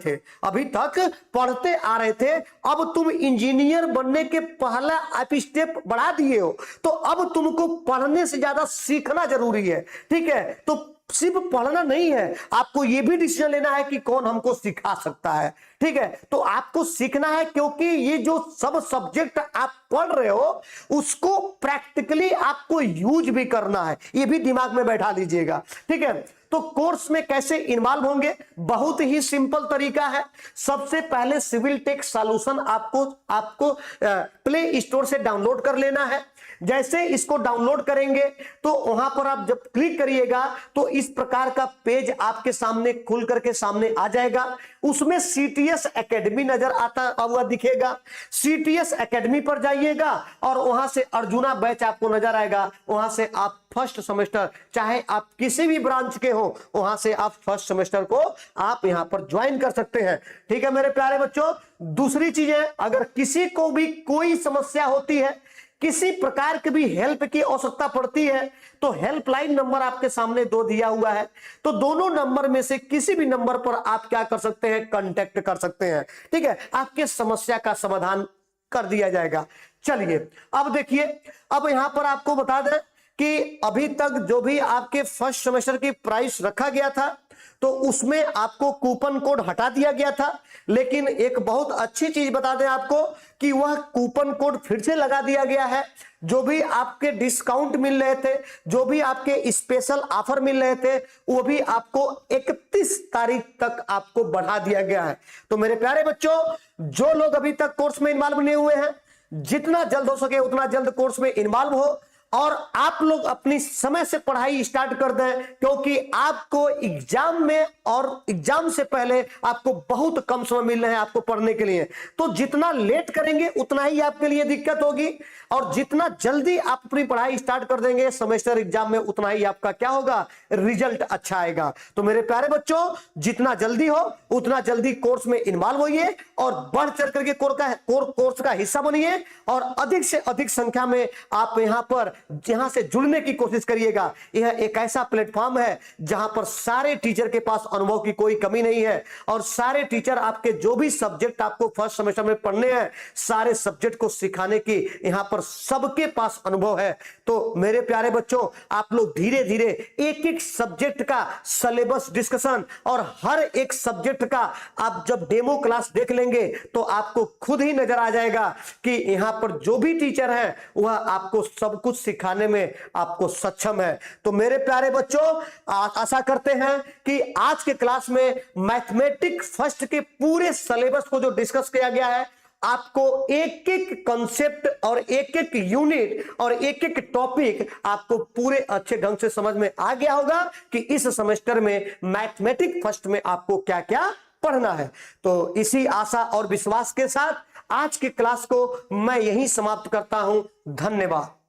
थे, अब तुम इंजीनियर बनने के पहला आप स्टेप बढ़ा दिए हो, तो अब तुमको पढ़ने से ज्यादा सीखना जरूरी है। ठीक है, तो सिर्फ पढ़ना नहीं है, आपको यह भी डिसीजन लेना है कि कौन हमको सिखा सकता है। ठीक है, तो आपको सीखना है, क्योंकि ये जो सब सब्जेक्ट आप पढ़ रहे हो उसको प्रैक्टिकली आपको यूज भी करना है, ये भी दिमाग में बैठा लीजिएगा। ठीक है, तो कोर्स में कैसे इन्वॉल्व होंगे, बहुत ही सिंपल तरीका है। सबसे पहले सिविल टेक्स सॉल्यूशन आपको प्ले स्टोर से डाउनलोड कर लेना है। जैसे इसको डाउनलोड करेंगे तो वहां पर आप जब क्लिक करिएगा तो इस प्रकार का पेज आपके सामने खुल करके सामने आ जाएगा। उसमें सीटीएस एकेडमी नजर आता हुआ दिखेगा, सीटीएस एकेडमी पर जाइएगा और वहां से अर्जुना बैच आपको नजर आएगा। वहां से आप फर्स्ट सेमेस्टर, चाहे आप किसी भी ब्रांच के हो, वहां से आप फर्स्ट सेमेस्टर को आप यहां पर ज्वाइन कर सकते हैं। ठीक है मेरे प्यारे बच्चों, दूसरी चीज है, अगर किसी को भी कोई समस्या होती है, किसी प्रकार की भी हेल्प की आवश्यकता पड़ती है, तो हेल्पलाइन नंबर आपके सामने दो दिया हुआ है, तो दोनों नंबर में से किसी भी नंबर पर आप क्या कर सकते हैं, कांटेक्ट कर सकते हैं। ठीक है, आपके समस्या का समाधान कर दिया जाएगा। चलिए अब देखिए, अब यहां पर आपको बता दें कि अभी तक जो भी आपके फर्स्ट सेमेस्टर की प्राइस रखा गया था तो उसमें आपको कूपन कोड हटा दिया गया था, लेकिन एक बहुत अच्छी चीज बता दें आपको कि वह कूपन कोड फिर से लगा दिया गया है। जो भी आपके डिस्काउंट मिल रहे थे, जो भी आपके स्पेशल ऑफर मिल रहे थे, वो भी आपको 31 तारीख तक आपको बढ़ा दिया गया है। तो मेरे प्यारे बच्चों, जो लोग अभी तक कोर्स में इन्वॉल्व नहीं हुए हैं, जितना जल्द हो सके उतना जल्द कोर्स में इन्वॉल्व हो और आप लोग अपनी समय से पढ़ाई स्टार्ट कर दें, क्योंकि आपको एग्जाम में और एग्जाम से पहले आपको बहुत कम समय मिल रहे हैं आपको पढ़ने के लिए। तो जितना लेट करेंगे उतना ही आपके लिए दिक्कत होगी, और जितना जल्दी आप अपनी पढ़ाई स्टार्ट कर देंगे सेमेस्टर एग्जाम में, उतना ही आपका क्या होगा, रिजल्ट अच्छा आएगा। तो मेरे प्यारे बच्चों, जितना जल्दी हो उतना जल्दी कोर्स में इन्वॉल्व होइए और बढ़ चढ़ करके कोर्स का हिस्सा बनिए, और अधिक से अधिक संख्या में आप यहां से जुड़ने की कोशिश करिएगा। यह एक ऐसा प्लेटफॉर्म है जहां पर सारे टीचर के पास अनुभव की कोई कमी नहीं है, और सारे टीचर आपके जो भी सब्जेक्ट आपको फर्स्ट सेमेस्टर में पढ़ने हैं, सारे सब्जेक्ट को सिखाने की यहां पर सबके पास अनुभव है। तो मेरे प्यारे बच्चों, आप लोग धीरे धीरे एक एक सब्जेक्ट का सिलेबस डिस्कशन और हर एक सब्जेक्ट का आप जब डेमो क्लास देख लेंगे तो आपको खुद ही नजर आ जाएगा कि यहां पर जो भी टीचर है वह आपको सब कुछ सिखाने में आपको सक्षम है। तो मेरे प्यारे बच्चों, आशा करते हैं कि आज के क्लास में मैथमेटिक्स फर्स्ट के पूरे सिलेबस को जो डिस्कस किया गया है, आपको एक एक कॉन्सेप्ट और एक एक यूनिट और एक एक टॉपिक आपको पूरे अच्छे ढंग से समझ में आ गया होगा कि इस सेमेस्टर में मैथमेटिक्स फर्स्ट में आपको क्या क्या पढ़ना है। तो इसी आशा और विश्वास के साथ आज की क्लास को मैं यहीं समाप्त करता हूं। धन्यवाद।